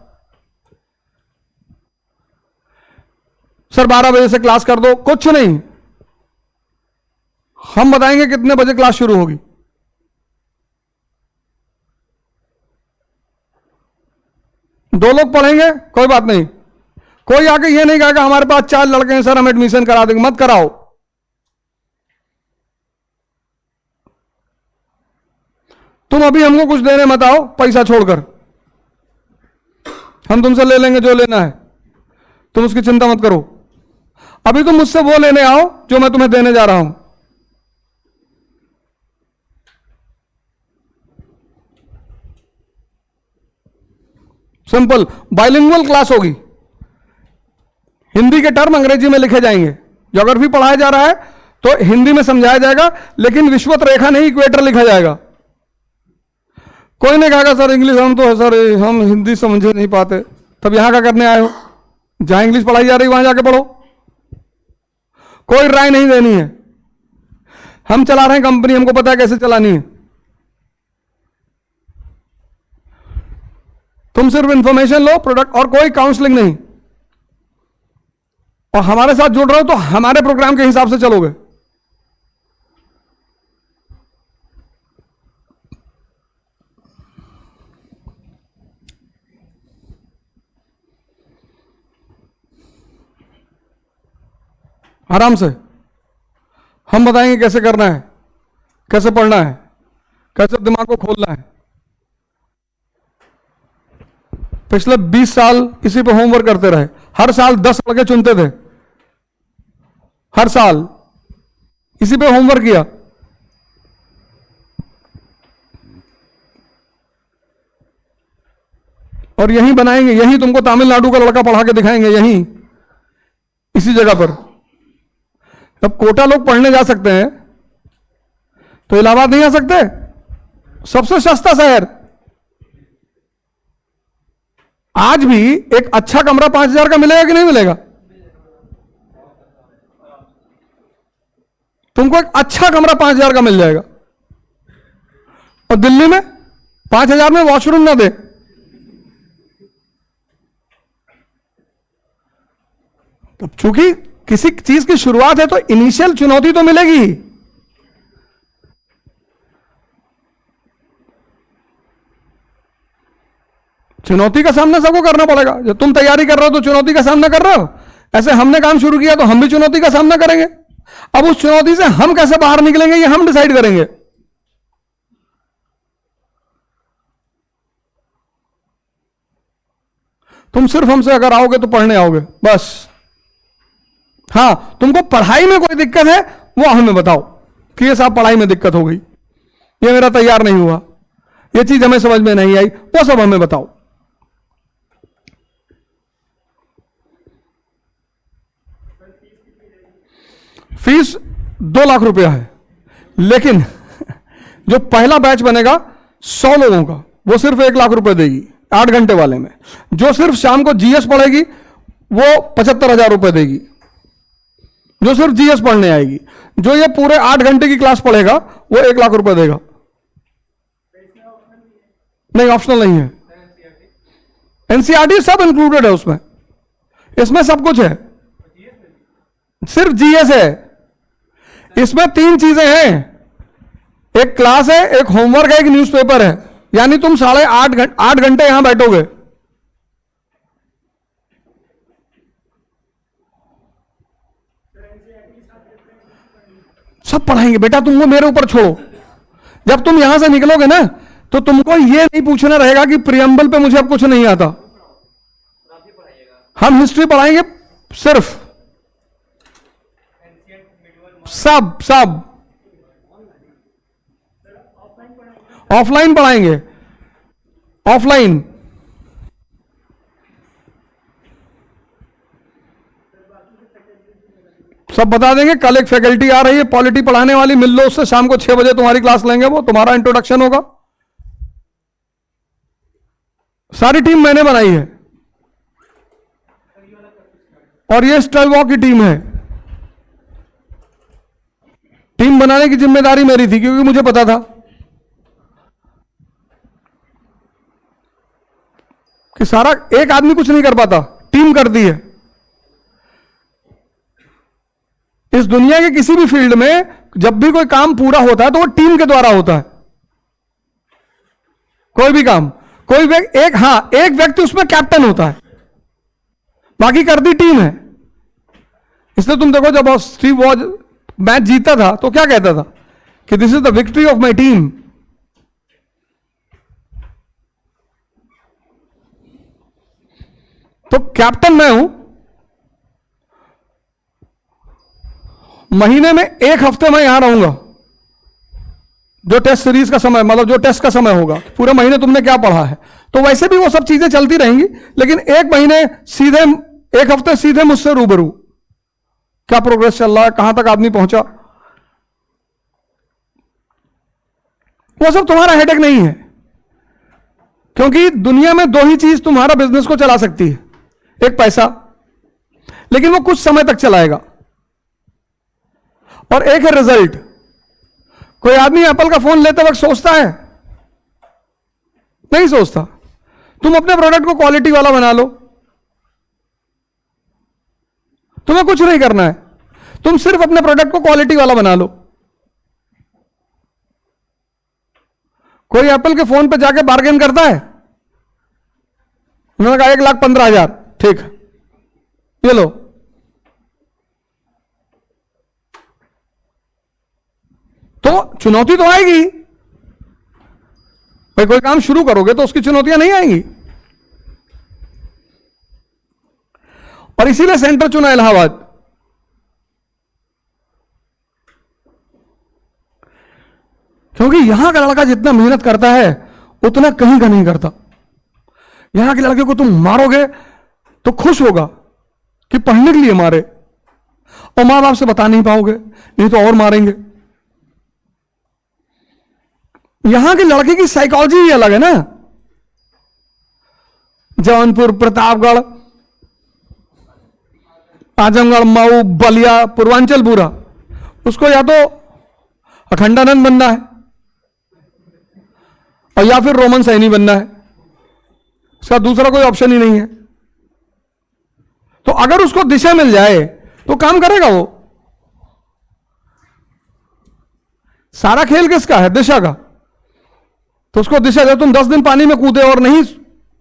सर 12 बजे से क्लास कर दो, कुछ नहीं, हम बताएंगे कितने बजे क्लास शुरू होगी। दो लोग पढ़ेंगे, कोई बात नहीं। कोई आके ये नहीं कहेगा हमारे पास 4 लड़के हैं सर हम एडमिशन करा देंगे, मत कराओ। तुम अभी हमको कुछ देने मत आओ पैसा छोड़कर, हम तुमसे ले लेंगे जो लेना है, तुम उसकी चिंता मत करो। अभी तुम मुझसे वो लेने आओ जो मैं तुम्हें देने जा रहा हूं। सिंपल बाइलिंगुअल क्लास होगी। हिंदी के टर्म अंग्रेजी में लिखे जाएंगे। ज्योग्राफी पढ़ाया जा रहा है तो हिंदी में समझाया जाएगा, लेकिन विषुवत रेखा नहीं, इक्वेटर लिखा जाएगा। कोई नहीं कहेगा सर इंग्लिश हम तो सर हम हिंदी समझ नहीं पाते, तब यहां क्या करने आए हो? जहां इंग्लिश पढ़ाई जा रही वहां जाके पढ़ो। कोई राय नहीं देनी है। हम चला रहे हैं कंपनी, हमको पता है कैसे चलानी है। तुम सिर्फ इंफॉर्मेशन लो, प्रोडक्ट, और कोई काउंसलिंग नहीं। और हमारे साथ जुड़ रहे हो तो हमारे प्रोग्राम के हिसाब से चलोगे। आराम से हम बताएंगे कैसे करना है, कैसे पढ़ना है, कैसे दिमाग को खोलना है। पिछले 20 साल इसी पे होमवर्क करते रहे। हर साल 10 लड़के चुनते थे, हर साल इसी पे होमवर्क किया। और यहीं बनाएंगे, यहीं तुमको तमिलनाडु का लड़का पढ़ा के दिखाएंगे, यहीं इसी जगह पर। अब कोटा लोग पढ़ने जा सकते हैं तो इलाहाबाद नहीं आ सकते? सबसे सस्ता शहर। आज भी एक अच्छा कमरा 5,000 का मिलेगा कि नहीं मिलेगा? तुमको एक अच्छा कमरा 5,000 का मिल जाएगा। और दिल्ली में 5,000 में वॉशरूम ना दे। तो चूंकि किसी चीज की शुरुआत है तो इनिशियल चुनौती तो मिलेगी। चुनौती का सामना सबको करना पड़ेगा। जब तुम तैयारी कर रहे हो तो चुनौती का सामना कर रहे हो, ऐसे हमने काम शुरू किया तो हम भी चुनौती का सामना करेंगे। अब उस चुनौती से हम कैसे बाहर निकलेंगे ये हम डिसाइड करेंगे। तुम सिर्फ हमसे अगर आओगे तो पढ़ने आओगे बस। हां, तुमको पढ़ाई में कोई दिक्कत है वो हमें बताओ कि ये साहब पढ़ाई में दिक्कत हो गई, ये मेरा तैयार नहीं हुआ, ये चीज हमें समझ में नहीं आई, वो सब हमें बताओ। फीस 2 लाख रुपया है, लेकिन जो पहला बैच बनेगा 100 लोगों का वो सिर्फ 1 लाख रुपए देगी 8 घंटे वाले में। जो सिर्फ शाम को जीएस पढ़ेगी वो 75,000 रुपए देगी, जो सिर्फ जीएस पढ़ने आएगी। जो ये पूरे 8 घंटे की क्लास पढ़ेगा वो 1 लाख रुपए देगा। नहीं, ऑप्शनल नहीं है। एनसीईआरटी सब इंक्लूडेड है उसमें, इसमें सब कुछ है, सिर्फ जीएस है। इसमें 3 चीजें हैं, एक क्लास है, एक होमवर्क है, एक न्यूज़पेपर है। यानी तुम 8.5 घंटे यहां बैठोगे। सब पढ़ाएंगे बेटा, तुमको मेरे ऊपर छोड़ो। जब तुम यहां से निकलोगे ना तो तुमको ये नहीं पूछना रहेगा कि प्रियम्बल पे मुझे अब कुछ नहीं आता। हम हिस्ट्री पढ़ाएंगे सिर्फ, सब ऑफलाइन पढ़ाएंगे। ऑफलाइन सब बता देंगे। कल एक फैकल्टी आ रही है पॉलिटी पढ़ाने वाली, मिल लो उससे, शाम को 6 बजे तुम्हारी क्लास लेंगे, वो तुम्हारा इंट्रोडक्शन होगा। सारी टीम मैंने बनाई है और ये स्टाइल वॉक की टीम है। टीम बनाने की जिम्मेदारी मेरी थी क्योंकि मुझे पता था कि सारा एक आदमी कुछ नहीं कर पाता, टीम करती है। इस दुनिया के किसी भी फील्ड में जब भी कोई काम पूरा होता है तो वो टीम के द्वारा होता है। कोई भी काम, एक व्यक्ति उसमें कैप्टन होता है, बाकी करती टीम है। इसलिए तुम देखो जब स्टीव वॉज मैच जीता था तो क्या कहता था कि this is the victory of my team. तो कैप्टन मैं हूं। महीने में 1 हफ्ते मैं यहां रहूंगा, जो टेस्ट सीरीज का समय, मतलब जो टेस्ट का समय होगा, पूरे महीने तुमने क्या पढ़ा है। तो वैसे भी वो सब चीजें चलती रहेंगी, लेकिन 1 महीने सीधे, 1 हफ्ते सीधे मुझसे रूबरू, क्या प्रोग्रेस चल रहा है, कहां तक आदमी पहुंचा। वो सब तुम्हारा हेडेक नहीं है, क्योंकि दुनिया में 2 ही चीज तुम्हारा बिजनेस को चला सकती है, एक पैसा, लेकिन वो कुछ समय तक चलाएगा, और एक है रिजल्ट। कोई आदमी एप्पल का फोन लेते वक्त सोचता है? नहीं सोचता। तुम अपने प्रोडक्ट को क्वालिटी वाला बना लो, तुम्हें कुछ नहीं करना है, तुम सिर्फ अपने प्रोडक्ट को क्वालिटी वाला बना लो। कोई एप्पल के फोन पे जाके बार्गेन करता है? उन्होंने कहा 1,15,000, ठीक है ये लो। तो चुनौती तो आएगी भाई, कोई काम शुरू करोगे तो उसकी चुनौतियां नहीं आएंगी। और इसीलिए सेंटर चुना इलाहाबाद। क्योंकि यहां का लड़का जितना मेहनत करता है उतना कहीं का नहीं करता। यहां के लड़के को तुम मारोगे तो खुश होगा कि पढ़ने के लिए मारे, और मां बाप से बता नहीं पाओगे, नहीं तो और मारेंगे। यहां के लड़के की साइकोलॉजी ही अलग है ना। जौनपुर, प्रतापगढ़, आजमगढ़, मऊ, बलिया, पूर्वांचल पूरा, उसको या तो अखंडानंद बनना है और या फिर रोमन सैनी बनना है, उसका दूसरा कोई ऑप्शन ही नहीं है। तो अगर उसको दिशा मिल जाए तो काम करेगा वो। सारा खेल किसका है? दिशा का। तो उसको दिशा, जब तुम 10 दिन पानी में कूदे और नहीं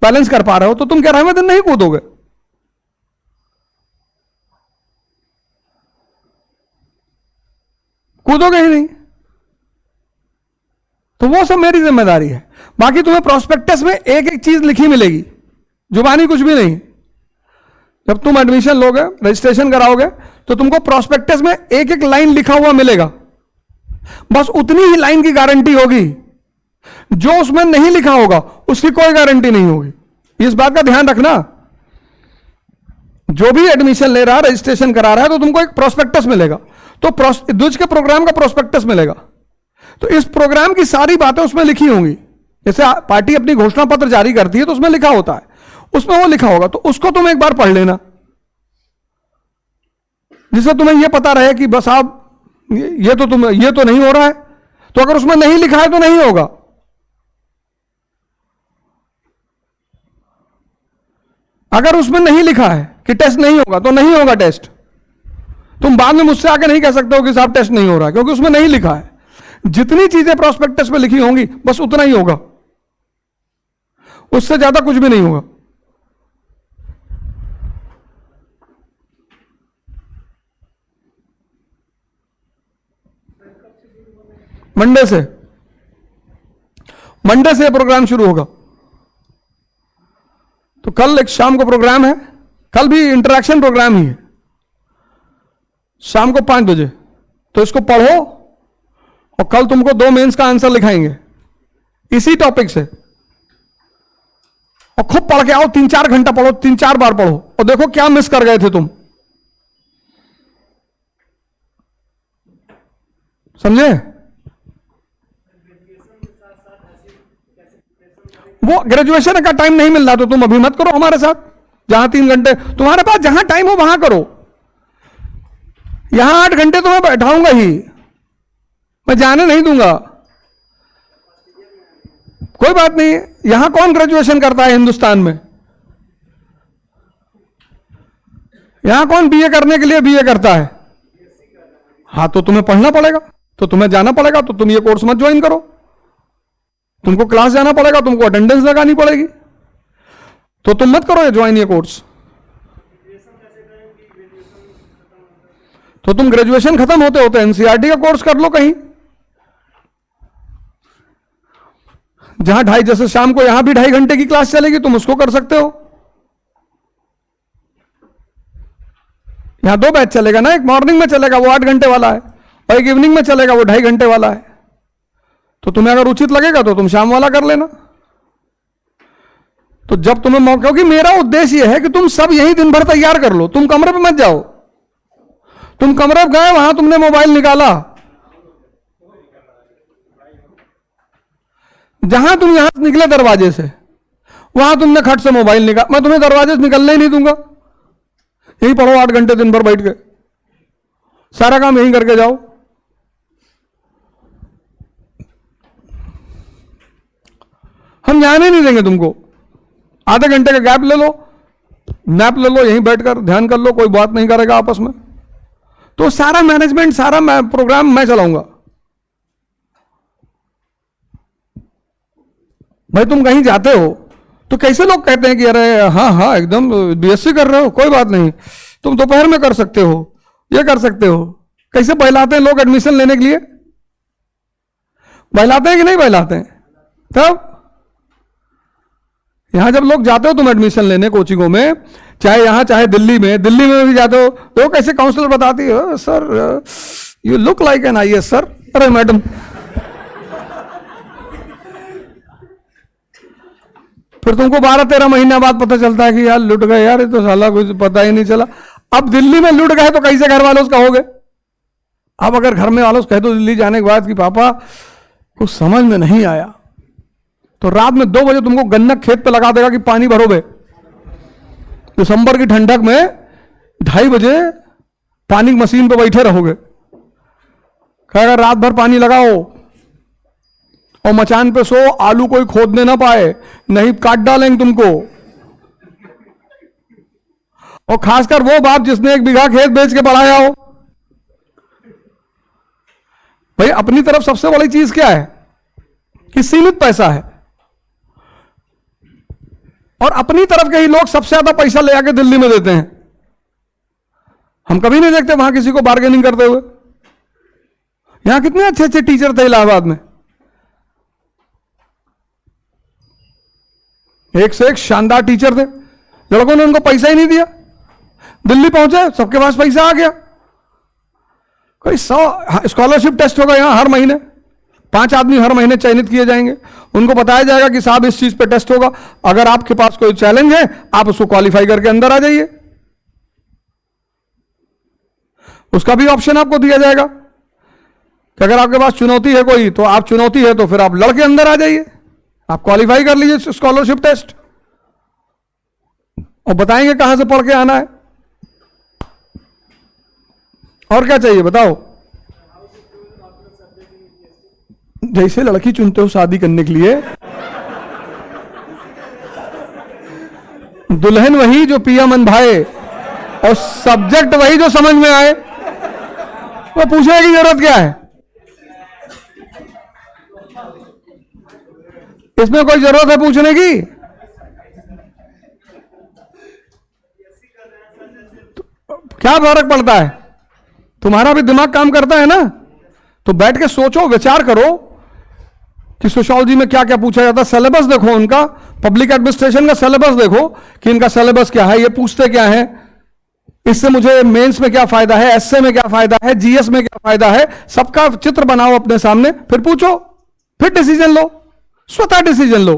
बैलेंस कर पा रहे हो तो तुम 11वें दिन नहीं कूदोगे। कूदोगे ही नहीं। तो वो सब मेरी जिम्मेदारी है। बाकी तुम्हें प्रोस्पेक्टस में एक एक चीज लिखी मिलेगी, जुबानी कुछ भी नहीं। जब तुम एडमिशन लोगे, रजिस्ट्रेशन कराओगे, तो तुमको प्रोस्पेक्टस में एक एक लाइन लिखा हुआ मिलेगा। बस उतनी ही लाइन की गारंटी होगी। जो उसमें नहीं लिखा होगा उसकी कोई गारंटी नहीं होगी। इस बात का ध्यान रखना। जो भी एडमिशन ले रहा है, रजिस्ट्रेशन करा रहा है, तो तुमको एक प्रोस्पेक्टस मिलेगा। तो द्विज के प्रोग्राम का प्रोस्पेक्टस मिलेगा। तो इस प्रोग्राम की सारी बातें उसमें लिखी होंगी। जैसे पार्टी अपनी घोषणा पत्र जारी करती है तो उसमें लिखा होता है, उसमें वो लिखा होगा। तो उसको तुम एक बार पढ़ लेना, जिससे तुम्हें यह पता रहे कि बस आप ये तो नहीं हो रहा है। तो अगर उसमें नहीं लिखा है तो नहीं होगा। अगर उसमें नहीं लिखा है कि टेस्ट नहीं होगा तो नहीं होगा टेस्ट। तुम बाद में मुझसे आके नहीं कह सकते हो कि साहब टेस्ट नहीं हो रहा है, क्योंकि उसमें नहीं लिखा है। जितनी चीजें प्रोस्पेक्टस में लिखी होंगी बस उतना ही होगा, उससे ज्यादा कुछ भी नहीं होगा। मंडे से प्रोग्राम शुरू होगा। तो कल एक शाम को प्रोग्राम है, कल भी इंटरेक्शन प्रोग्राम ही है, शाम को 5 बजे। तो इसको पढ़ो और कल तुमको 2 मेंस का आंसर लिखाएंगे इसी टॉपिक से। और खूब पढ़ के आओ, 3-4 घंटा पढ़ो, 3-4 बार पढ़ो और देखो क्या मिस कर गए थे तुम। समझे? वो ग्रेजुएशन का टाइम नहीं मिल रहा तो तुम अभी मत करो हमारे साथ। जहां 3 घंटे तुम्हारे पास, जहां टाइम हो वहां करो। यहां 8 घंटे तो मैं बैठाऊंगा ही, मैं जाने नहीं दूंगा। कोई बात नहीं। यहां कौन ग्रेजुएशन करता है हिंदुस्तान में? यहां कौन बीए करने के लिए बीए करता है? हाँ, तो तुम्हें पढ़ना पड़ेगा, तो तुम्हें जाना पड़ेगा। तो तुम ये कोर्स मत ज्वाइन करो, तुमको क्लास जाना पड़ेगा, तुमको अटेंडेंस लगानी पड़ेगी। तो तुम मत करो ये ज्वाइन ये कोर्स। तो तुम ग्रेजुएशन खत्म होते होते एनसीईआरटी का कोर्स कर लो कहीं, जहां जैसे शाम को यहां भी 2.5 घंटे की क्लास चलेगी, तुम उसको कर सकते हो। यहां 2 बैच चलेगा ना, एक मॉर्निंग में चलेगा वो 8 घंटे वाला है, और एक इवनिंग में चलेगा वो 2.5 घंटे वाला है। तो तुम्हें अगर उचित लगेगा तो तुम शाम वाला कर लेना। तो जब तुम्हें मौका, क्योंकि मेरा उद्देश्य यह है कि तुम सब यही दिन भर तैयार कर लो, तुम कमरे पे मत जाओ। तुम कमरे पे गए, वहां तुमने मोबाइल निकाला, जहां तुम यहां से निकले दरवाजे से, वहां तुमने खट से मोबाइल निकाल, मैं तुम्हें दरवाजे से निकलने ही नहीं दूंगा। यही पढ़ो 8 घंटे दिन भर बैठ के, सारा काम यही करके जाओ। हम जाने नहीं देंगे तुमको। आधे घंटे का गैप ले लो, नैप ले लो, यहीं बैठकर ध्यान कर लो, कोई बात नहीं करेगा आपस में। तो सारा मैनेजमेंट, सारा प्रोग्राम मैं चलाऊंगा। भाई तुम कहीं जाते हो तो कैसे लोग कहते हैं कि अरे हाँ हाँ एकदम बीएससी कर रहे हो, कोई बात नहीं, तुम दोपहर में कर सकते हो, ये कर सकते हो। कैसे बहलाते हैं लोग एडमिशन लेने के लिए? बहलाते हैं कि नहीं बहलाते हैं? तब यहां जब लोग जाते हो तुम एडमिशन लेने कोचिंगों में, चाहे यहां चाहे दिल्ली में भी जाते हो, तो कैसे काउंसलर बताती है, sir you look like an IAS sir. अरे मैडम फिर तुमको 12-13 महीने बाद पता चलता है कि यार लुट गए यार, ये तो साला कुछ पता ही नहीं चला। अब दिल्ली में लुट गए तो कैसे घर वालों से कहोगे? अब अगर घर में वालों से कह दो दिल्ली जाने के बाद कि पापा कुछ समझ में नहीं आया, तो रात में 2 बजे तुमको गन्ना खेत पे लगा देगा कि पानी भरोगे। दिसंबर की ठंडक में 2:30 बजे पानी की मशीन पे बैठे रहोगे, कहेगा रात भर पानी लगाओ और मचान पे सो, आलू कोई खोदने ना पाए, नहीं काट डालेंगे तुमको। और खासकर वो बाप जिसने 1 बीघा खेत बेच के बढ़ाया हो। भाई अपनी तरफ सबसे बड़ी चीज क्या है कि सीमित पैसा है, और अपनी तरफ के ही लोग सबसे ज्यादा पैसा ले आके दिल्ली में देते हैं। हम कभी नहीं देखते वहां किसी को बार्गेनिंग करते हुए। यहां कितने अच्छे अच्छे टीचर थे इलाहाबाद में, एक से एक शानदार टीचर थे, लड़कों ने उनको पैसा ही नहीं दिया। दिल्ली पहुंचे, सबके पास पैसा आ गया। कोई 100 स्कॉलरशिप टेस्ट होगा यहां हर महीने, 5 आदमी हर महीने चयनित किए जाएंगे। उनको बताया जाएगा कि साहब इस चीज पे टेस्ट होगा, अगर आपके पास कोई चैलेंज है आप उसको क्वालिफाई करके अंदर आ जाइए। उसका भी ऑप्शन आपको दिया जाएगा कि अगर आपके पास चुनौती है कोई, तो आप चुनौती है तो फिर आप लड़के अंदर आ जाइए, आप क्वालिफाई कर लीजिए स्कॉलरशिप टेस्ट, और बताएंगे कहां से पढ़ के आना है। और क्या चाहिए बताओ? जैसे लड़की चुनते हो शादी करने के लिए, दुल्हन वही जो पिया मन भाए और सब्जेक्ट वही जो समझ में आए, वो पूछने की जरूरत क्या है? इसमें कोई जरूरत है पूछने की? क्या फर्क पड़ता है? तुम्हारा भी दिमाग काम करता है ना, तो बैठ के सोचो, विचार करो कि सोशियोलॉजी में क्या क्या पूछा जाता है। सिलेबस देखो उनका, पब्लिक एडमिनिस्ट्रेशन का सिलेबस देखो कि इनका सिलेबस क्या है, ये पूछते क्या है, इससे मुझे मेंस में क्या फायदा है, एसए में क्या फायदा है, जीएस में क्या फायदा है, सबका चित्र बनाओ अपने सामने, फिर पूछो, फिर डिसीजन लो, स्वतः डिसीजन लो।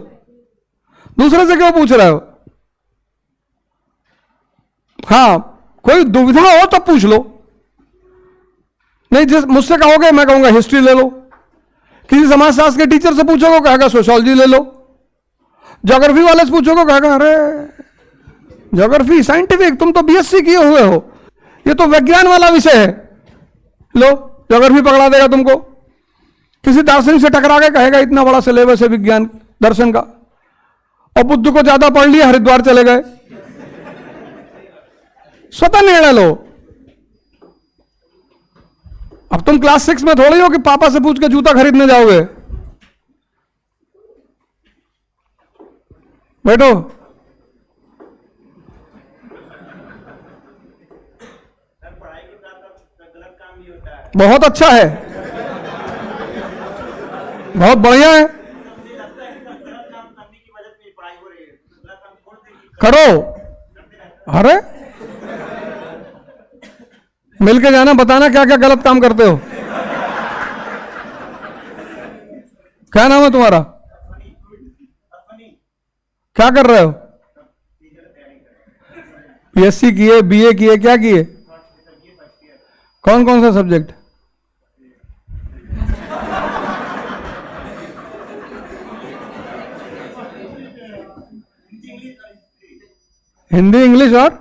दूसरे से क्यों पूछ रहे हो? हां, कोई दुविधा हो तो पूछ लो, नहीं जिस मुझसे कहोगे मैं कहूंगा हिस्ट्री ले लो, किसी समाजशास्त्र के टीचर से पूछोगे कहेगा सोशियोलॉजी ले लो, ज्योग्राफी वाले से पूछोगे कहेगा अरे ज्योग्राफी साइंटिफिक, तुम तो बीएससी किए हुए हो, ये तो विज्ञान वाला विषय है, लो ज्योग्राफी पकड़ा देगा तुमको। किसी दार्शनिक से टकरा के कहेगा इतना बड़ा सिलेबस है विज्ञान दर्शन का, और बुद्ध को ज्यादा पढ़ लिया, हरिद्वार चले गए। स्वतः निर्णय लो। अब तुम क्लास 6 में थोड़ी हो कि पापा से पूछ के जूता खरीदने जाओगे। बैठो। पढ़ाई के साथ गलत काम भी होता है। बहुत अच्छा है, बहुत बढ़िया है, लगता है कि गलत काम करने की वजह से पढ़ाई हो रही है, गलत काम छोड़ देगी, करो। अरे मिलके जाना, बताना क्या क्या गलत काम करते हो। क्या नाम है तुम्हारा? क्या कर रहे हो? पीएससी किए, बीए किए, क्या किए? कौन कौन सा सब्जेक्ट? हिंदी, इंग्लिश और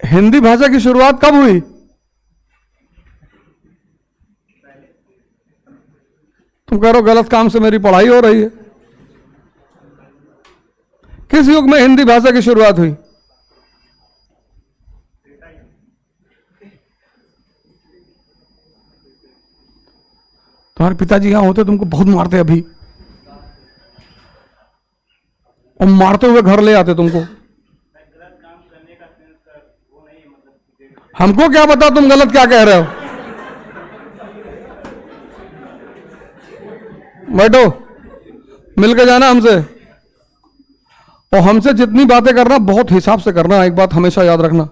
हिंदी भाषा की शुरुआत कब हुई? तुम कह रहे हो गलत काम से मेरी पढ़ाई हो रही है। किस युग में हिंदी भाषा की शुरुआत हुई? तुम्हारे पिताजी यहां होते तुमको बहुत मारते अभी, और मारते हुए घर ले आते तुमको। हमको क्या पता तुम गलत क्या कह रहे हो। बैठो, मिलकर जाना हमसे, और हमसे जितनी बातें करना बहुत हिसाब से करना। एक बात हमेशा याद रखना,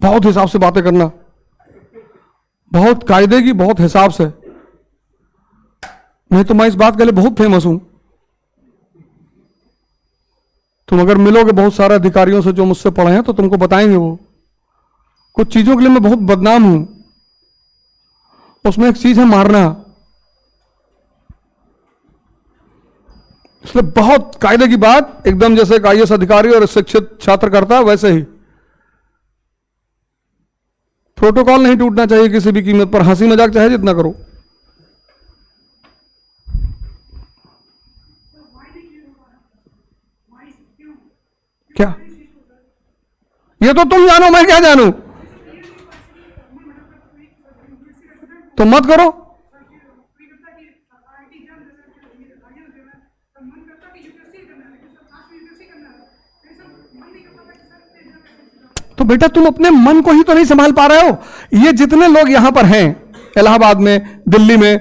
बहुत हिसाब से बातें करना, बहुत कायदे की, बहुत हिसाब से। नहीं तो मैं इस बात के लिए बहुत फेमस हूं तुम अगर मिलोगे बहुत सारे अधिकारियों से जो मुझसे पढ़े हैं तो तुमको बताएंगे वो कुछ चीजों के लिए मैं बहुत बदनाम हूं। उसमें एक चीज है मारना। इसलिए बहुत कायदे की बात, एकदम जैसे एक आईएएस अधिकारी और शिक्षित छात्र करता है वैसे ही प्रोटोकॉल नहीं टूटना चाहिए किसी भी कीमत पर। हंसी मजाक चाहे जितना करो। क्या ये तो तुम जानो, मैं क्या जानू। तो मत करो। तो बेटा तुम अपने मन को ही तो नहीं संभाल पा रहे हो। ये जितने लोग यहां पर हैं इलाहाबाद में, दिल्ली में,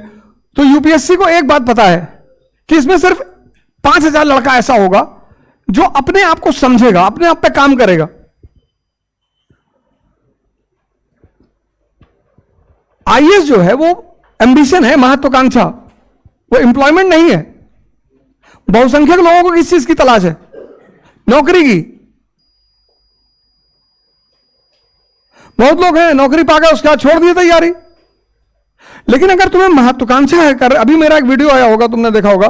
तो यूपीएससी को एक बात पता है कि इसमें सिर्फ 5,000 लड़का ऐसा होगा जो अपने आप को समझेगा, अपने आप पे काम करेगा। आईएएस जो है वो एम्बिशन है, महत्वाकांक्षा, वो एम्प्लॉयमेंट नहीं है। बहुसंख्यक लोगों को किस चीज की तलाश है? नौकरी की। बहुत लोग हैं नौकरी पाकर उसके बाद छोड़ दिए तैयारी। लेकिन अगर तुम्हें महत्वाकांक्षा है कर, अभी मेरा एक वीडियो आया होगा, तुमने देखा होगा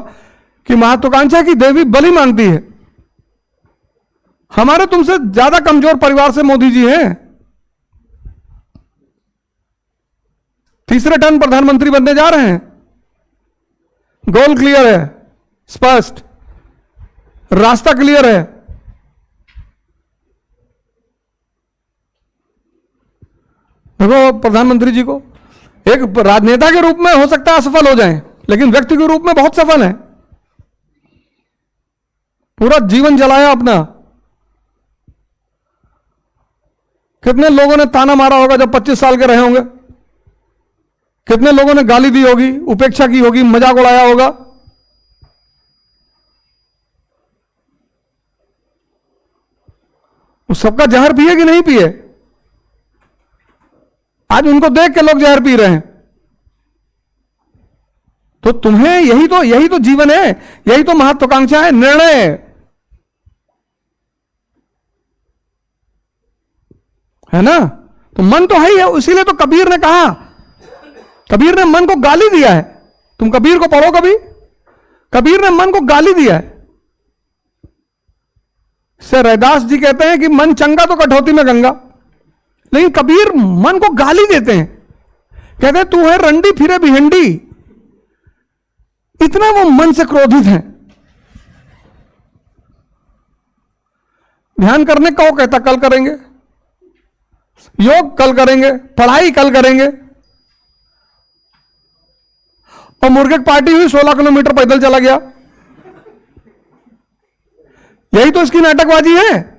कि महत्वाकांक्षा की देवी बलि मांगती है। हमारे तुमसे ज्यादा कमजोर परिवार से मोदी जी हैं। तीसरे टर्म प्रधानमंत्री बनने जा रहे हैं। गोल क्लियर है, स्पष्ट, रास्ता क्लियर है। देखो प्रधानमंत्री जी को एक राजनेता के रूप में हो सकता है असफल हो जाएं, लेकिन व्यक्ति के रूप में बहुत सफल है। पूरा जीवन जलाया अपना। कितने लोगों ने ताना मारा होगा जब 25 साल के रहे होंगे। कितने लोगों ने गाली दी होगी, उपेक्षा की होगी, मजाक उड़ाया होगा। उस सबका जहर पिए कि नहीं पिए? आज उनको देख के लोग जहर पी रहे हैं। तो तुम्हें यही तो जीवन है, यही तो महत्वाकांक्षा है, निर्णय है ना। तो मन तो है ही है। इसीलिए तो कबीर ने कहा, कबीर ने मन को गाली दिया है। तुम कबीर को पढ़ो कभी, कबीर ने मन को गाली दिया है। से रैदास जी कहते हैं कि मन चंगा तो कठौती में गंगा, लेकिन कबीर मन को गाली देते हैं। कहते हैं तू है रंडी फिरे भिहंडी। इतना वो मन से क्रोधित है। ध्यान करने का वो कहता कल करेंगे, योग कल करेंगे, पढ़ाई कल करेंगे, और मुर्गे की पार्टी हुई 16 किलोमीटर पैदल चला गया। यही तो इसकी नाटकबाजी है।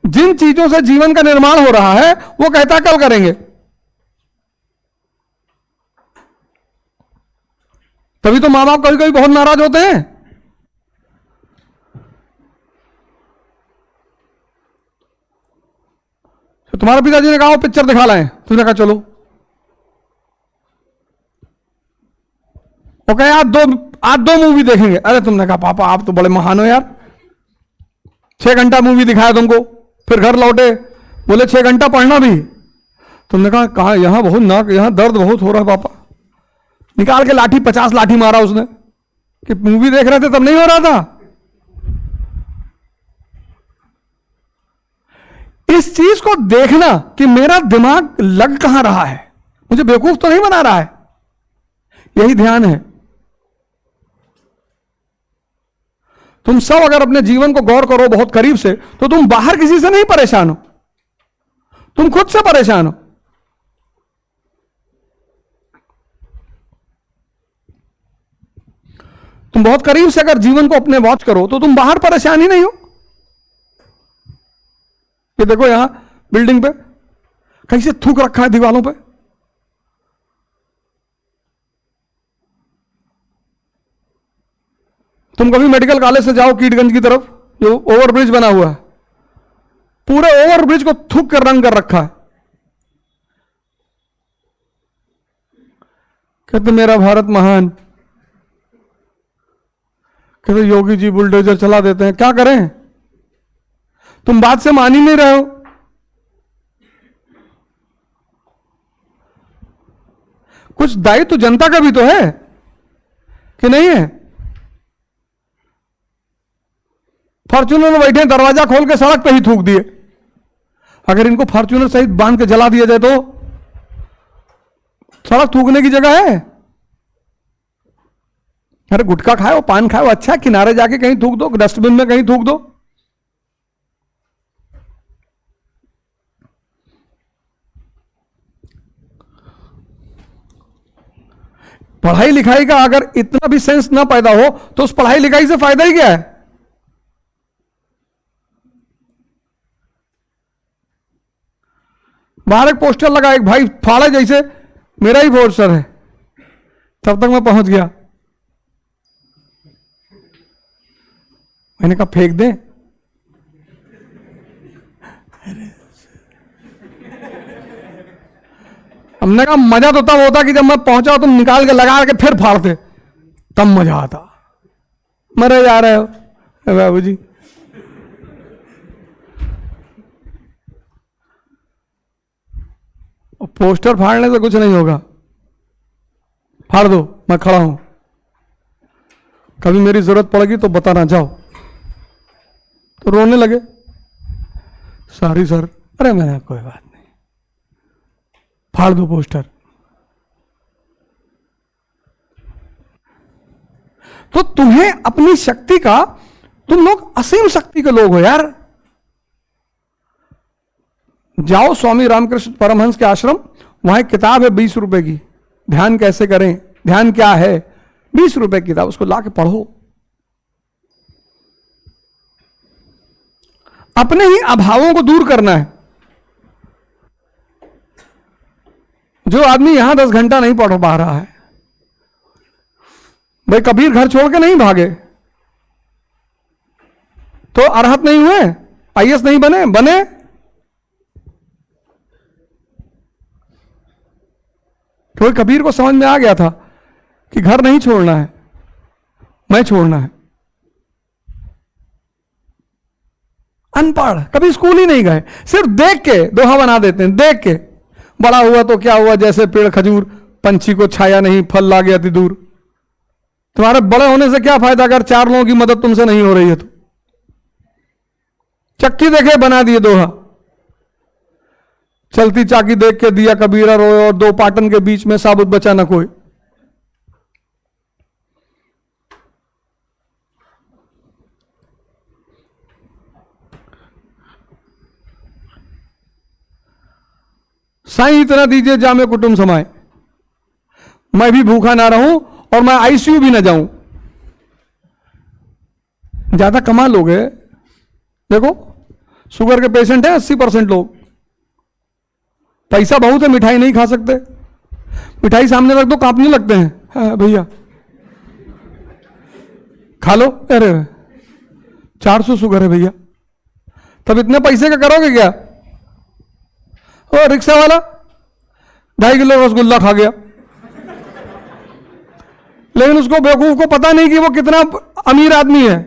जिन चीजों से जीवन का निर्माण हो रहा है वो कहता कल करेंगे। तभी तो मां बाप कभी कभी बहुत नाराज होते हैं। तो तुम्हारे पिताजी ने कहा वो पिक्चर दिखा लाएं, तुमने कहा चलो। वो कहे आज दो मूवी देखेंगे। अरे तुमने कहा पापा आप तो बड़े महान हो यार, 6 घंटा मूवी दिखाया तुमको, फिर घर लौटे बोले 6 घंटा पढ़ना भी। तुमने कहा यहां बहुत नाक, यहां दर्द बहुत हो रहा है पापा। निकाल के लाठी 50 लाठी मारा उसने कि मूवी देख रहे थे तब नहीं हो रहा था। इस चीज को देखना कि मेरा दिमाग लग कहां रहा है, मुझे बेवकूफ तो नहीं बना रहा है, यही ध्यान है। तुम सब अगर अपने जीवन को गौर करो बहुत करीब से, तो तुम बाहर किसी से नहीं परेशान हो, तुम खुद से परेशान हो। तुम बहुत करीब से अगर जीवन को अपने वॉच करो तो तुम बाहर परेशान ही नहीं हो। ये देखो यहां बिल्डिंग पे कैसे थूक रखा है दीवारों पे। तुम कभी मेडिकल कॉलेज से जाओ कीटगंज की तरफ, जो ओवरब्रिज बना हुआ है, पूरे ओवरब्रिज को थूक कर रंग कर रखा है। कहते मेरा भारत महान। कहते योगी जी बुलडोजर चला देते हैं, क्या करें, तुम बात से मान ही नहीं रहे हो। कुछ दायित्व तो जनता का भी तो है कि नहीं है? फॉर्च्यूनर में बैठे, दरवाजा खोल के सड़क पे ही थूक दिए। अगर इनको फॉर्च्यूनर सहित बांध के जला दिया जाए तो सड़क थूकने की जगह है? अरे गुटखा खाओ, पान खाओ, अच्छा किनारे जाके कहीं थूक दो, डस्टबिन में कहीं थूक दो। पढ़ाई लिखाई का अगर इतना भी सेंस ना पैदा हो तो उस पढ़ाई लिखाई से फायदा ही क्या है? बाहर एक पोस्टर लगा, एक भाई फाड़े जैसे मेरा ही पोस्टर है, तब तक मैं पहुंच गया। मैंने कहा फेंक दे। हमने कहा मजा तो तब होता कि जब मैं पहुंचा तुम निकाल के लगा के फिर फाड़ते, तब मजा आता। मरे जा रहे हो बाबू जी। पोस्टर फाड़ने से कुछ नहीं होगा, फाड़ दो, मैं खड़ा हूं, कभी मेरी जरूरत पड़ेगी तो बताना, जाओ। तो रोने लगे, सॉरी सर। अरे मैंने कोई बात नहीं, फाड़ दो पोस्टर। तो तुम्हें अपनी शक्ति का, तुम लोग असीम शक्ति के लोग हो यार। जाओ स्वामी रामकृष्ण परमहंस के आश्रम, वहां एक किताब है 20 रुपए की, ध्यान कैसे करें, ध्यान क्या है, 20 रुपए की किताब, उसको लाके पढ़ो। अपने ही अभावों को दूर करना है। जो आदमी यहां 10 घंटा नहीं पढ़ पा रहा है, भाई कबीर घर छोड़ के नहीं भागे तो अरहत नहीं हुए, आईएएस नहीं बने, बने क्योंकि कबीर को समझ में आ गया था कि घर नहीं छोड़ना है, मैं छोड़ना है। अनपढ़, कभी स्कूल ही नहीं गए, सिर्फ देख के दोहा बना देते हैं, देख के। बड़ा हुआ तो क्या हुआ, जैसे पेड़ खजूर, पंछी को छाया नहीं, फल ला गया अति दूर। तुम्हारे बड़े होने से क्या फायदा अगर 4 लोगों की मदद तुमसे नहीं हो रही है तो। चक्की देखे बना दिए दोहा, चलती चाकी देख के दिया कबीरा रोए, और 2 पाटन के बीच में साबुत बचा न कोई। साईं इतना दीजिए जामे कुटुंब समाए, मैं भी भूखा ना रहूं और मैं आईसीयू भी ना जाऊं। ज्यादा कमा लोगे, देखो शुगर के पेशेंट हैं 80% लोग, पैसा बहुत है, मिठाई नहीं खा सकते, मिठाई सामने रख दो कांपने लगते हैं, हाँ भैया खा लो, अरे 400 शुगर है भैया, तब इतने पैसे का करोगे क्या? ओ रिक्शा वाला 2.5 किलो रसगुल्ला खा गया, लेकिन उसको बेवकूफ को पता नहीं कि वो कितना अमीर आदमी है।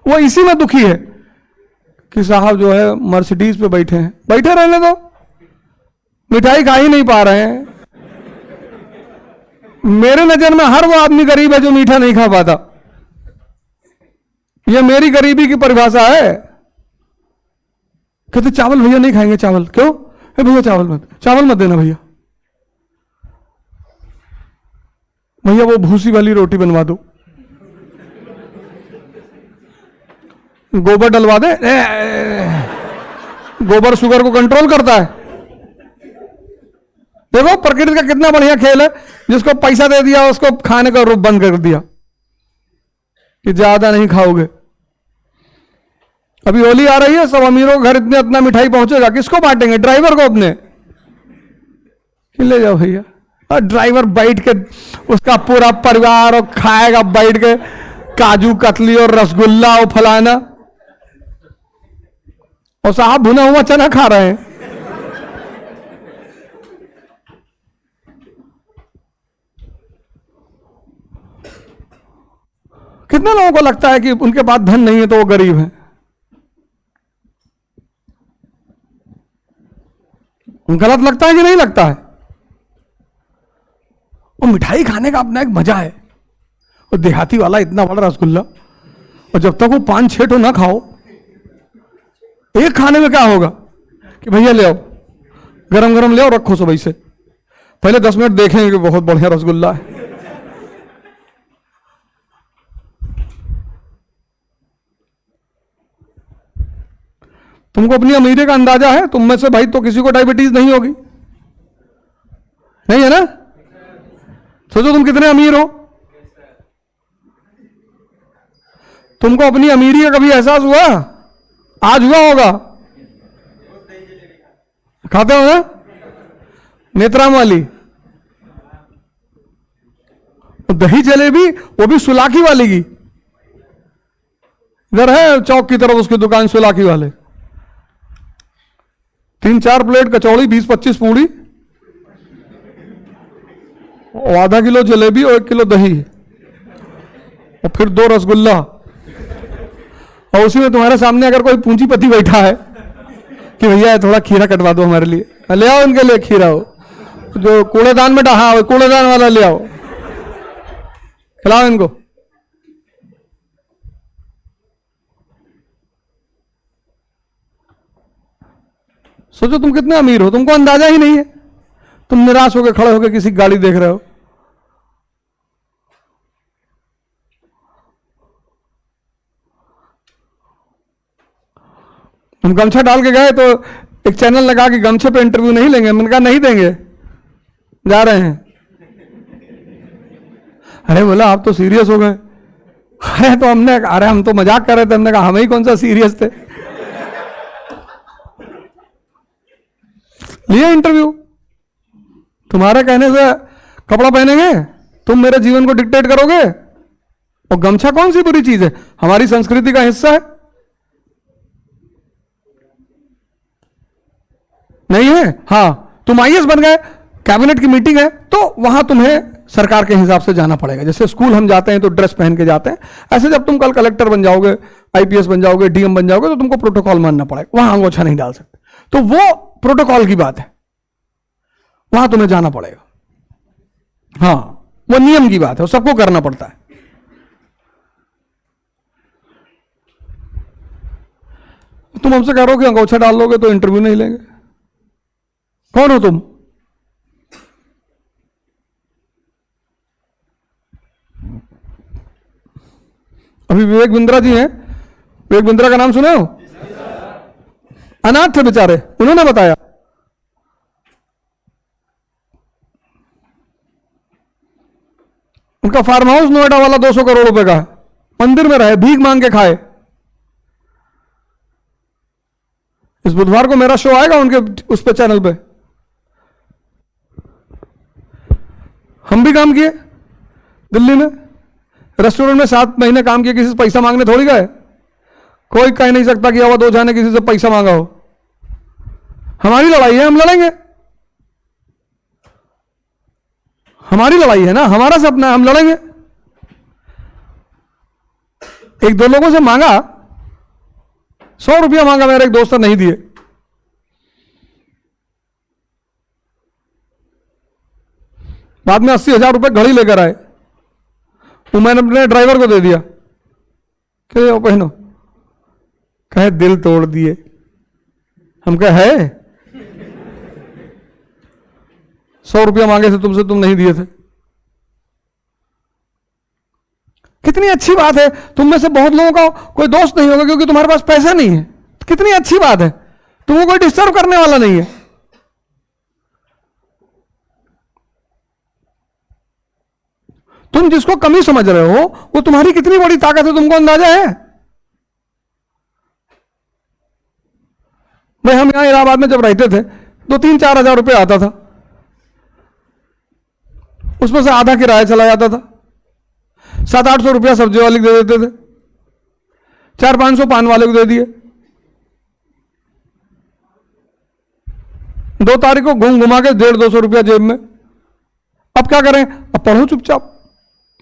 वो इसी में दुखी है कि साहब जो है मर्सिडीज पे बैठे हैं, बैठे रहने दो, मिठाई खा ही नहीं पा रहे हैं। मेरे नजर में हर वो आदमी गरीब है जो मीठा नहीं खा पाता। ये मेरी गरीबी की परिभाषा है। कहते चावल भैया नहीं खाएंगे, चावल क्यों? भैया चावल मत देना भैया, भैया वो भूसी वाली रोटी बनवा दो, गोबर डलवा दे। गोबर शुगर को कंट्रोल करता है। देखो प्रकृति का कितना बढ़िया खेल है, जिसको पैसा दे दिया उसको खाने का रूप बंद कर दिया कि ज्यादा नहीं खाओगे। अभी होली आ रही है, सब अमीरों के घर इतना मिठाई पहुंचेगा, किसको बांटेंगे? ड्राइवर को अपने, ले जाओ भैया। और ड्राइवर बैठ के, उसका पूरा परिवार और खाएगा बैठ के काजू कतली और रसगुल्ला और फलाना, और साहब भुना हुआ चना खा रहे हैं। कितने लोगों को लगता है कि उनके पास धन नहीं है तो वो गरीब है? गलत लगता है कि नहीं लगता है? और मिठाई खाने का अपना एक मजा है। और देहाती वाला इतना बड़ा रसगुल्ला, और जब तक वो 5-6 तो ना खाओ, एक खाने में क्या होगा कि भैया ले आओ, गरम गरम ले आओ, रखो सुबह से, पहले 10 मिनट देखेंगे कि बहुत बढ़िया रसगुल्ला है। तुमको अपनी अमीरी का अंदाजा है? तुम में से भाई तो किसी को डायबिटीज नहीं होगी, नहीं है ना? सोचो तुम कितने अमीर हो। तुमको अपनी अमीरी का कभी एहसास हुआ? आज हुआ होगा। खाते हो ना नेत्राम वाली, दही जलेबी, वो भी सुलाखी वाली की। इधर है चौक की तरफ उसकी दुकान सुलाखी वाले, 3-4 प्लेट कचौड़ी, 20-25 पूड़ी, और आधा किलो जलेबी और 1 किलो दही, और फिर 2 रसगुल्ला। और उसी में तुम्हारे सामने अगर कोई पूंजीपति बैठा है कि भैया थोड़ा खीरा कटवा दो हमारे लिए, ले आओ उनके लिए खीरा, हो जो कूड़ेदान में डहा हो, कूड़ेदान वाला ले आओ, खिलाओ इनको। सोचो तुम कितने अमीर हो, तुमको अंदाजा ही नहीं है। तुम निराश होकर खड़े होकर किसी गाड़ी देख रहे हो। हम गमछा डाल के गए तो एक चैनल लगा कि गमछे पे इंटरव्यू नहीं लेंगे। मैंने कहा नहीं देंगे, जा रहे हैं। अरे बोला आप तो सीरियस हो गए। अरे तो हमने, अरे हम तो मजाक कर रहे थे। हमने कहा हम ही कौन सा सीरियस थे, लिए इंटरव्यू। तुम्हारे कहने से कपड़ा पहनेंगे, तुम मेरे जीवन को डिक्टेट करोगे। और गमछा कौन सी बुरी चीज है, हमारी संस्कृति का हिस्सा है, नहीं है? हाँ, तुम आईएएस बन गए, कैबिनेट की मीटिंग है तो वहां तुम्हें सरकार के हिसाब से जाना पड़ेगा। जैसे स्कूल हम जाते हैं तो ड्रेस पहन के जाते हैं, ऐसे जब तुम कल कलेक्टर बन जाओगे, आईपीएस बन जाओगे, डीएम बन जाओगे, तो तुमको प्रोटोकॉल मानना पड़ेगा। वहां अंगोछा नहीं डाल सकते। तो वो प्रोटोकॉल की बात है, वहां तुम्हें जाना पड़ेगा। हाँ, वो नियम की बात है, वो सबको करना पड़ता है। तुम हमसे कह रहे हो कि अंगोछा डाल लोगे तो इंटरव्यू नहीं लेंगे। कौन हो तुम? अभी विवेक बिंद्रा जी हैं, विवेक बिंद्रा का नाम सुने हो? अनाथ थे बेचारे, उन्होंने बताया उनका फार्म हाउस नोएडा वाला 200 करोड़ रुपए का है, मंदिर में रहे, भीख मांग के खाए। इस बुधवार को मेरा शो आएगा उनके उस पे चैनल पे। हम भी काम किए दिल्ली में, रेस्टोरेंट में 7 महीने काम किए, किसी से पैसा मांगने थोड़ी गए। कोई कह नहीं सकता कि अवध ओझा ने किसी से पैसा मांगा हो। हमारी लड़ाई है, हम लड़ेंगे। हमारी लड़ाई है ना, हमारा सपना है, हम लड़ेंगे। 1-2 लोगों से मांगा, 100 रुपया मांगा, मेरे एक दोस्त ने नहीं दिए। बाद में 80,000 रुपए घड़ी लेकर आए, वो मैंने अपने ड्राइवर को दे दिया कि वो पहनो। कहे दिल तोड़ दिए। हम कहे है 100 रुपया मांगे थे तुमसे, तुम नहीं दिए थे। कितनी अच्छी बात है। तुम में से बहुत लोगों का कोई दोस्त नहीं होगा क्योंकि तुम्हारे पास पैसा नहीं है। कितनी अच्छी बात है, तुमको कोई डिस्टर्ब करने वाला नहीं है। तुम जिसको कमी समझ रहे हो वो तुम्हारी कितनी बड़ी ताकत है, तुमको अंदाजा है? भाई हम यहां इलाहाबाद में जब रहते थे 2-3-4 हजार रुपये आता था, उसमें से आधा किराया चला जाता था, 700-800 रुपया सब्जी वाले को दे देते थे, 400-500 पान वाले को दे दिए। 2 तारीख को घूम घुमा के 150-200 रुपया जेब में। अब क्या करें? अब पढ़ो चुपचाप,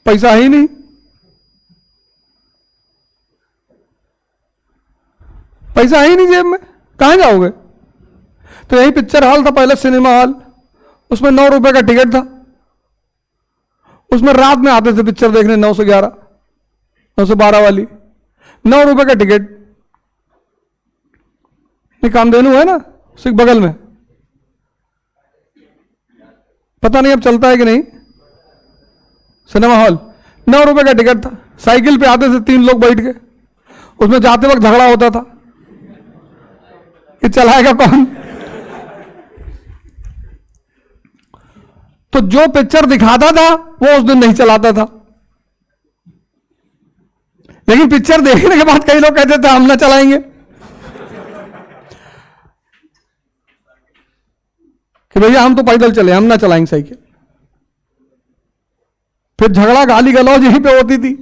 पैसा है ही नहीं। पैसा है ही नहीं जेब में, कहां जाओगे? तो यही पिक्चर हॉल था पहले, सिनेमा हॉल, उसमें 9 रुपए का टिकट था। उसमें रात में आते थे पिक्चर देखने, 9 से 11, 9 से 12 वाली, 9 रुपए का टिकट। ये कामधेनु है ना उसी बगल में, पता नहीं अब चलता है कि नहीं, सिनेमा हॉल। 9 रुपए का टिकट था। साइकिल पे आते थे 3 लोग बैठ के, उसमें जाते वक्त झगड़ा होता था कि चलाएगा कौन। तो जो पिक्चर दिखाता था वो उस दिन नहीं चलाता था, लेकिन पिक्चर देखने के बाद कई लोग कहते थे हम ना चलाएंगे, कि भैया हम तो पैदल चले, हम ना चलाएंगे साइकिल। फिर झगड़ा गाली गलौज यहीं पे होती थी।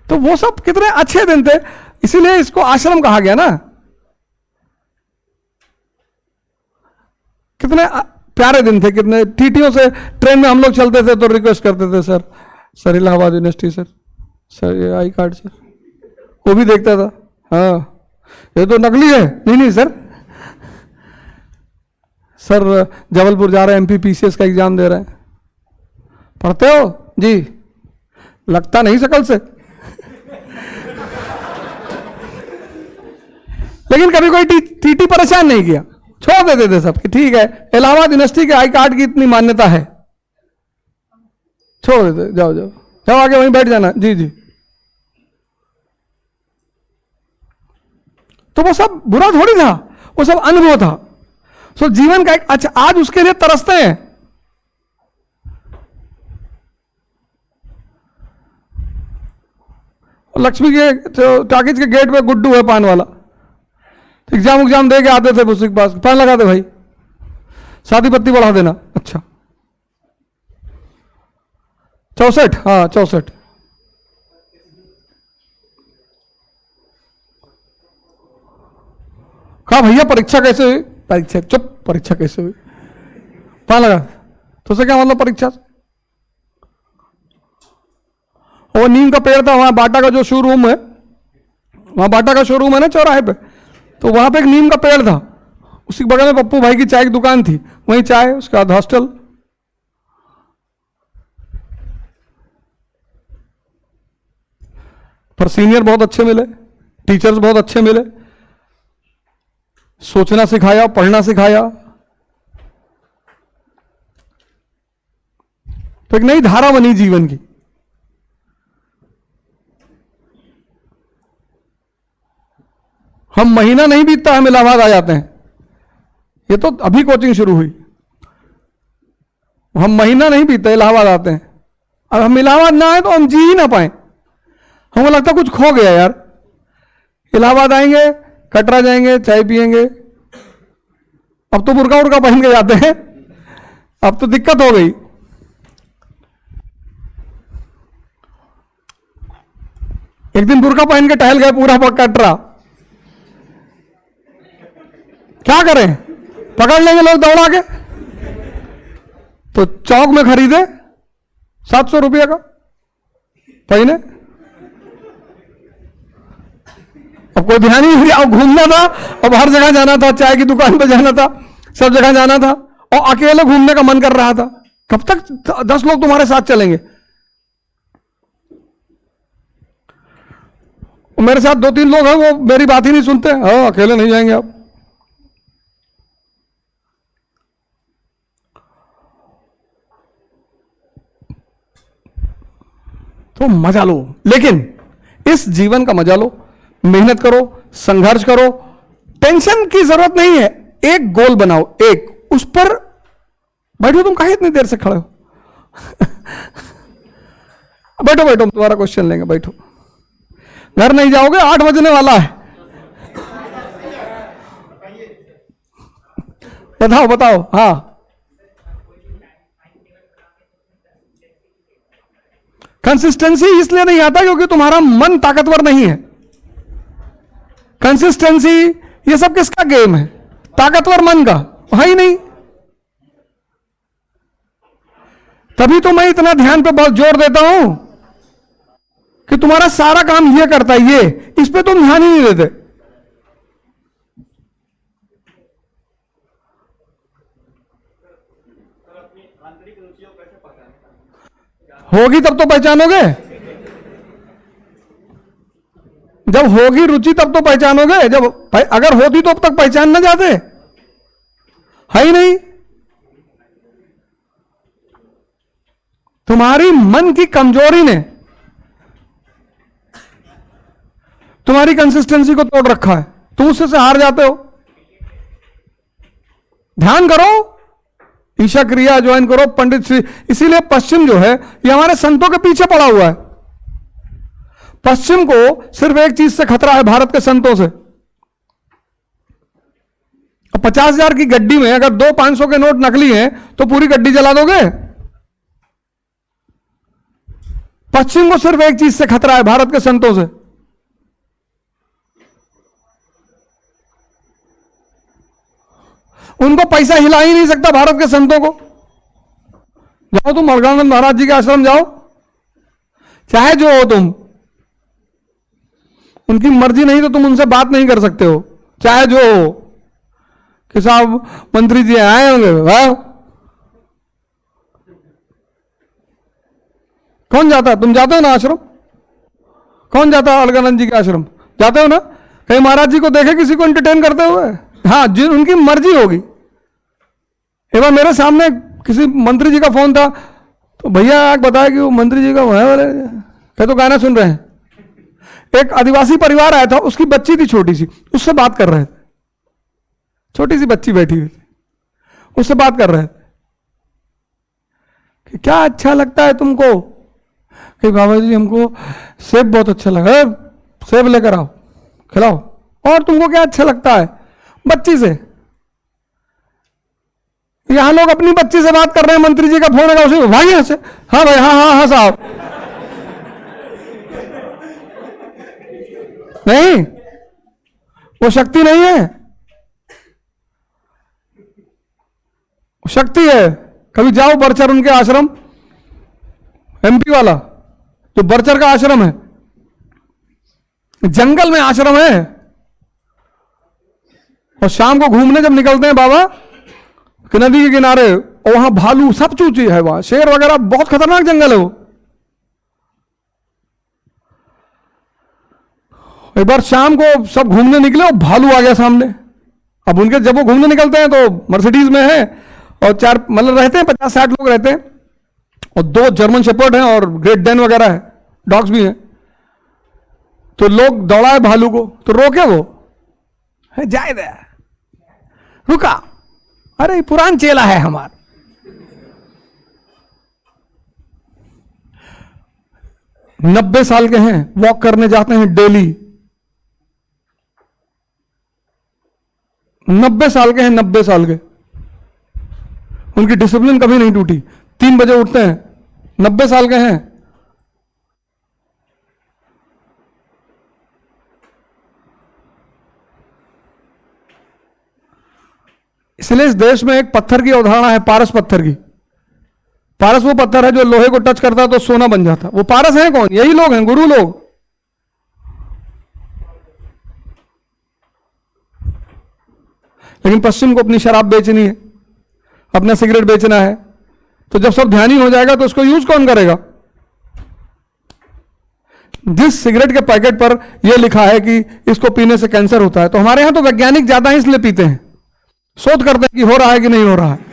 तो वो सब कितने अच्छे दिन थे, इसीलिए इसको आश्रम कहा गया ना। कितने प्यारे दिन थे, कितने टीटियों से ट्रेन में हम लोग चलते थे तो रिक्वेस्ट करते थे, सर इलाहाबाद यूनिवर्सिटी सर ये आई कार्ड सर, वो भी देखता था, हाँ ये तो नकली है, नहीं सर जबलपुर जा रहे हैं, MPPCS का एग्जाम दे रहे हैं, पढ़ते हो जी, लगता नहीं शकल से। लेकिन कभी कोई टीटी परेशान नहीं किया, छोड़ देते थे सब कि ठीक है इलाहाबाद यूनिवर्सिटी के आई कार्ड की इतनी मान्यता है, छोड़ देते, जाओ जाओ जाओ आगे वहीं बैठ जाना, जी। तो वो सब बुरा थोड़ी था, वो सब अनुभव था। सो जीवन का एक अच्छा, आज उसके लिए तरसते हैं। लक्ष्मी के टाकिज के गेट पे गुड्डू है पान वाला, एग्जाम दे के आते थे उसके पास, पान लगा दे भाई, शादी पत्ती बढ़ा देना। अच्छा 64, हाँ 64। कहा भैया परीक्षा कैसे हुई? परीक्षा चुप, परीक्षा कैसे हुई? पान लगा, तो उसे क्या मतलब परीक्षा से? वो नीम का पेड़ था, वहां बाटा का जो शोरूम है, वहां बाटा का शोरूम है ना चौराहे पे, तो वहां पे एक नीम का पेड़ था, उसी बगल में पप्पू भाई की चाय की दुकान थी, वहीं चाय, उसके बाद हॉस्टल। पर सीनियर बहुत अच्छे मिले, टीचर्स बहुत अच्छे मिले, सोचना सिखाया, पढ़ना सिखाया, तो एक नई धारा बनी जीवन की। हम महीना नहीं बीतता हम इलाहाबाद आ जाते हैं, ये तो अभी कोचिंग शुरू हुई, हम महीना नहीं बीतता इलाहाबाद आते हैं। अब हम इलाहाबाद ना आए तो हम जी ही ना पाए, हमको लगता कुछ खो गया यार। इलाहाबाद आएंगे, कटरा जाएंगे, चाय पिएंगे, अब तो बुर्का उर्का पहन के जाते हैं, अब तो दिक्कत हो गई। एक दिन बुर्का पहन के टहल गए पूरा कटरा, क्या करें, पकड़ लेंगे लोग दौड़ा के। तो चौक में खरीदे 700 रुपये का पहने, अब कोई ध्यान ही नहीं, अब घूमना था, अब हर जगह जाना था, चाय की दुकान पे जाना था, सब जगह जाना था, और अकेले घूमने का मन कर रहा था। कब तक 10 लोग तुम्हारे साथ चलेंगे? मेरे साथ 2-3 लोग हैं, वो मेरी बात ही नहीं सुनते, हाँ अकेले नहीं जाएंगे आप। तो मजा लो, लेकिन इस जीवन का मजा लो, मेहनत करो, संघर्ष करो, टेंशन की जरूरत नहीं है। एक गोल बनाओ, एक, उस पर बैठो। तुम काहे इतनी देर से खड़े हो? बैठो बैठो, तुम्हारा क्वेश्चन लेंगे, बैठो। घर नहीं जाओगे, 8 बजने वाला है। बताओ बताओ, हाँ। कंसिस्टेंसी इसलिए नहीं आता क्योंकि तुम्हारा मन ताकतवर नहीं है। कंसिस्टेंसी ये सब किसका गेम है? ताकतवर मन का है ही नहीं। तभी तो मैं इतना ध्यान पे बहुत जोर देता हूं कि तुम्हारा सारा काम ये करता है, ये, इस पे तुम ध्यान ही नहीं देते। होगी तब तो पहचानोगे, जब होगी रुचि तब तो पहचानोगे, जब अगर होती तो अब तक पहचान ना जाते, है ही नहीं। तुम्हारी मन की कमजोरी ने तुम्हारी कंसिस्टेंसी को तोड़ रखा है, तुम उससे से हार जाते हो। ध्यान करो, ईशा क्रिया ज्वाइन करो, पंडित श्री। इसीलिए पश्चिम जो है ये हमारे संतों के पीछे पड़ा हुआ है। पश्चिम को सिर्फ एक चीज से खतरा है, भारत के संतों से। 50,000 की गड्डी में अगर 2 500 के नोट नकली हैं तो पूरी गड्डी जला दोगे। पश्चिम को सिर्फ एक चीज से खतरा है, भारत के संतों से। उनको पैसा हिला ही नहीं सकता भारत के संतों को। जाओ तुम अलगानंद महाराज जी के आश्रम जाओ, चाहे जो हो तुम, उनकी मर्जी नहीं तो तुम उनसे बात नहीं कर सकते हो, चाहे जो हो। कि साहब मंत्री जी आए होंगे, वाह। कौन जाता है? तुम जाते हो ना आश्रम? कौन जाता है अलगानंद जी के आश्रम? जाते हो ना? कहीं महाराज जी को देखे किसी को एंटरटेन करते हुए? हाँ, जिन उनकी मर्जी होगी। एक बार मेरे सामने किसी मंत्री जी का फोन था, तो भैया आग बताया कि वो मंत्री जी का वो है वाले, क्या तो गाना सुन रहे हैं। एक आदिवासी परिवार आया था, उसकी बच्ची थी छोटी सी, उससे बात कर रहे थे। छोटी सी बच्ची बैठी हुई थी, उससे बात कर रहे थे कि क्या अच्छा लगता है तुमको? कि बाबा जी हमको सेब बहुत अच्छा लगा। सेब लेकर आओ, खिलाओ। और तुमको क्या अच्छा लगता है? बच्ची से। यहां लोग अपनी बच्ची से बात कर रहे हैं, मंत्री जी का फोन है उसे भाई यहां से, हाँ भाई, हाँ हाँ हाँ साहब। नहीं, वो शक्ति नहीं है, शक्ति है। कभी जाओ बरचर उनके आश्रम, एमपी वाला जो बरचर का आश्रम है, जंगल में आश्रम है। और शाम को घूमने जब निकलते हैं बाबा कि नदी के किनारे, और वहां भालू सब चूची है, वहां शेर वगैरह, बहुत खतरनाक जंगल है वो। एक बार शाम को सब घूमने निकले और भालू आ गया सामने। अब उनके जब वो घूमने निकलते हैं तो मर्सिडीज में है, और 4 मतलब रहते हैं 50-60 लोग रहते हैं, और 2 जर्मन शेपर्ड हैं और ग्रेट डेन वगैरह है, डॉग्स भी हैं। तो लोग दौड़ाए भालू को, तो रोके वो, है जाए दे, रुका, अरे पुरान चेला है हमारा। नब्बे साल के हैं, वॉक करने जाते हैं डेली। 90 साल के हैं, 90 साल के, उनकी डिसिप्लिन कभी नहीं टूटी। 3 बजे उठते हैं, 90 साल के हैं। इसलिए इस देश में एक पत्थर की अवधारणा है, पारस पत्थर की। पारस वो पत्थर है जो लोहे को टच करता है तो सोना बन जाता। वो पारस है कौन? यही लोग हैं, गुरु लोग। लेकिन पश्चिम को अपनी शराब बेचनी है, अपना सिगरेट बेचना है, तो जब सब ध्यानी हो जाएगा तो उसको यूज कौन करेगा? जिस सिगरेट के पैकेट पर यह लिखा है कि इसको पीने से कैंसर होता है, तो हमारे यहां तो वैज्ञानिक ज्यादा है इसलिए पीते हैं, शोध करते हैं कि हो रहा है कि नहीं हो रहा है।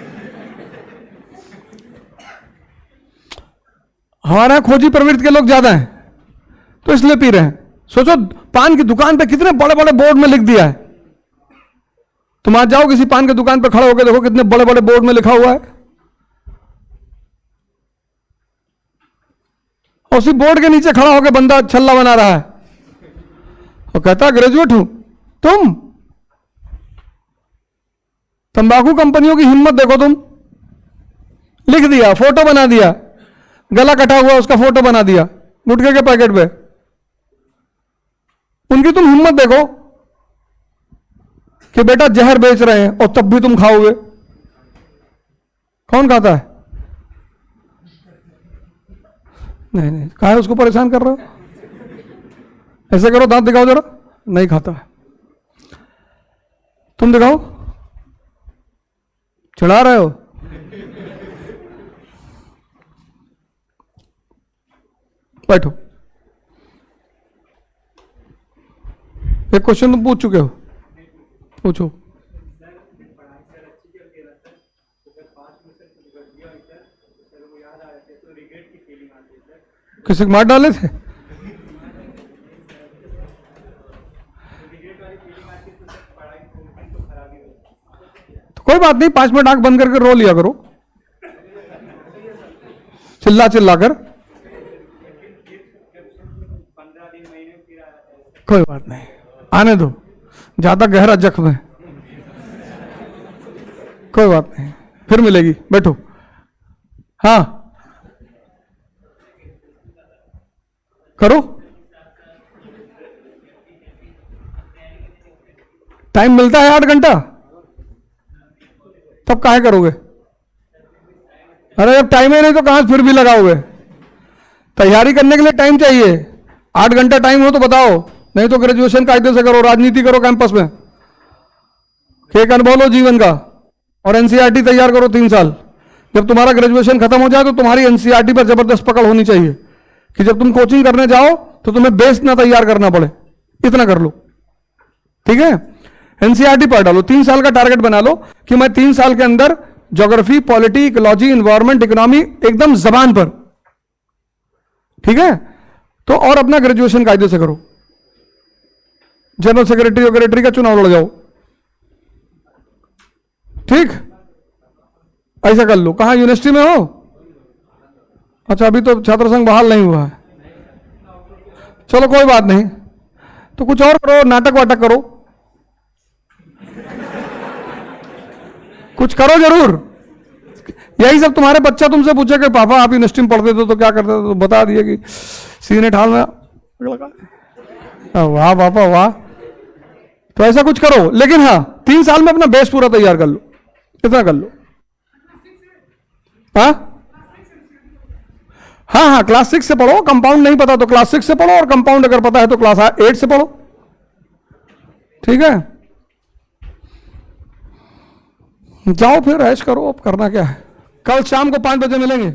हमारे यहां खोजी प्रवृत्ति के लोग ज्यादा हैं, तो इसलिए पी रहे हैं। सोचो, पान की दुकान पे कितने बड़े बड़े बोर्ड में लिख दिया है। तुम आज जाओ किसी पान की दुकान पर खड़े होकर देखो कितने बड़े बड़े बोर्ड में लिखा हुआ है। उसी बोर्ड के नीचे खड़ा होकर बंदा छल्ला बना रहा है और कहता ग्रेजुएट हूं। तुम तंबाकू कंपनियों की हिम्मत देखो, तुम लिख दिया, फोटो बना दिया, गला कटा हुआ उसका फोटो बना दिया गुटखे के पैकेट पे। उनकी तुम हिम्मत देखो कि बेटा जहर बेच रहे हैं और तब भी तुम खाओगे। कौन खाता है? नहीं नहीं, कहा है उसको परेशान कर रहे हो? ऐसे करो, दांत दिखाओ जरा। नहीं खाता है। तुम दिखाओ, चढ़ा रहे हो। बैठो। एक क्वेश्चन तुम पूछ चुके हो, पूछो। किसी को मार डाले थे? तो कोई बात नहीं, 5 मिनट आंख बंद करके रो लिया करो, चिल्ला चिल्ला कर। कोई बात नहीं, आने दो, ज्यादा गहरा जख्म है। कोई बात नहीं, फिर मिलेगी, बैठो। हाँ करो। टाइम मिलता है 8 घंटा, तब काहे करोगे? अरे जब टाइम ही नहीं तो कहां फिर भी लगाओगे? तैयारी करने के लिए टाइम चाहिए। 8 घंटा टाइम हो तो बताओ, नहीं तो ग्रेजुएशन कायदे से करो, राजनीति करो कैंपस में, एक अनुभव लो जीवन का, और एनसीईआरटी तैयार करो 3 साल। जब तुम्हारा ग्रेजुएशन खत्म हो जाए तो तुम्हारी एनसीईआरटी पर जबरदस्त पकड़ होनी चाहिए कि जब तुम कोचिंग करने जाओ तो तुम्हें बेस ना तैयार करना पड़े, इतना कर लो, ठीक है? एनसीईआरटी पढ़ डालो, 3 साल का टारगेट बना लो कि मैं 3 साल के अंदर geography, polity, ecology, environment, economy एकदम जबान पर, ठीक है? तो और अपना ग्रेजुएशन कायदे से करो, जनरल सेक्रेटरी का चुनाव लड़ जाओ, ठीक? ऐसा कर लो। कहां, यूनिवर्सिटी में हो? अच्छा, अभी तो छात्र संघ बहाल नहीं हुआ है, चलो कोई बात नहीं, तो कुछ और करो, नाटक वाटक करो, कुछ करो जरूर। यही सब तुम्हारे बच्चा तुमसे पूछे कि पापा आप यूनिवर्सिटी में पढ़ते थे तो क्या करते थे, तो बता दिए कि सीनेट हॉल में लगा। वाह पापा वाह। तो ऐसा कुछ करो, लेकिन हाँ 3 साल में अपना बेस पूरा तैयार कर लो, इतना कर लो। हाँ हाँ हाँ, क्लास 6 से पढ़ो, कंपाउंड नहीं पता तो क्लास 6 से पढ़ो, और कंपाउंड अगर पता है तो क्लास 8 से पढ़ो, ठीक है? जाओ फिर ऐश करो, अब करना क्या है। कल शाम को 5 बजे मिलेंगे।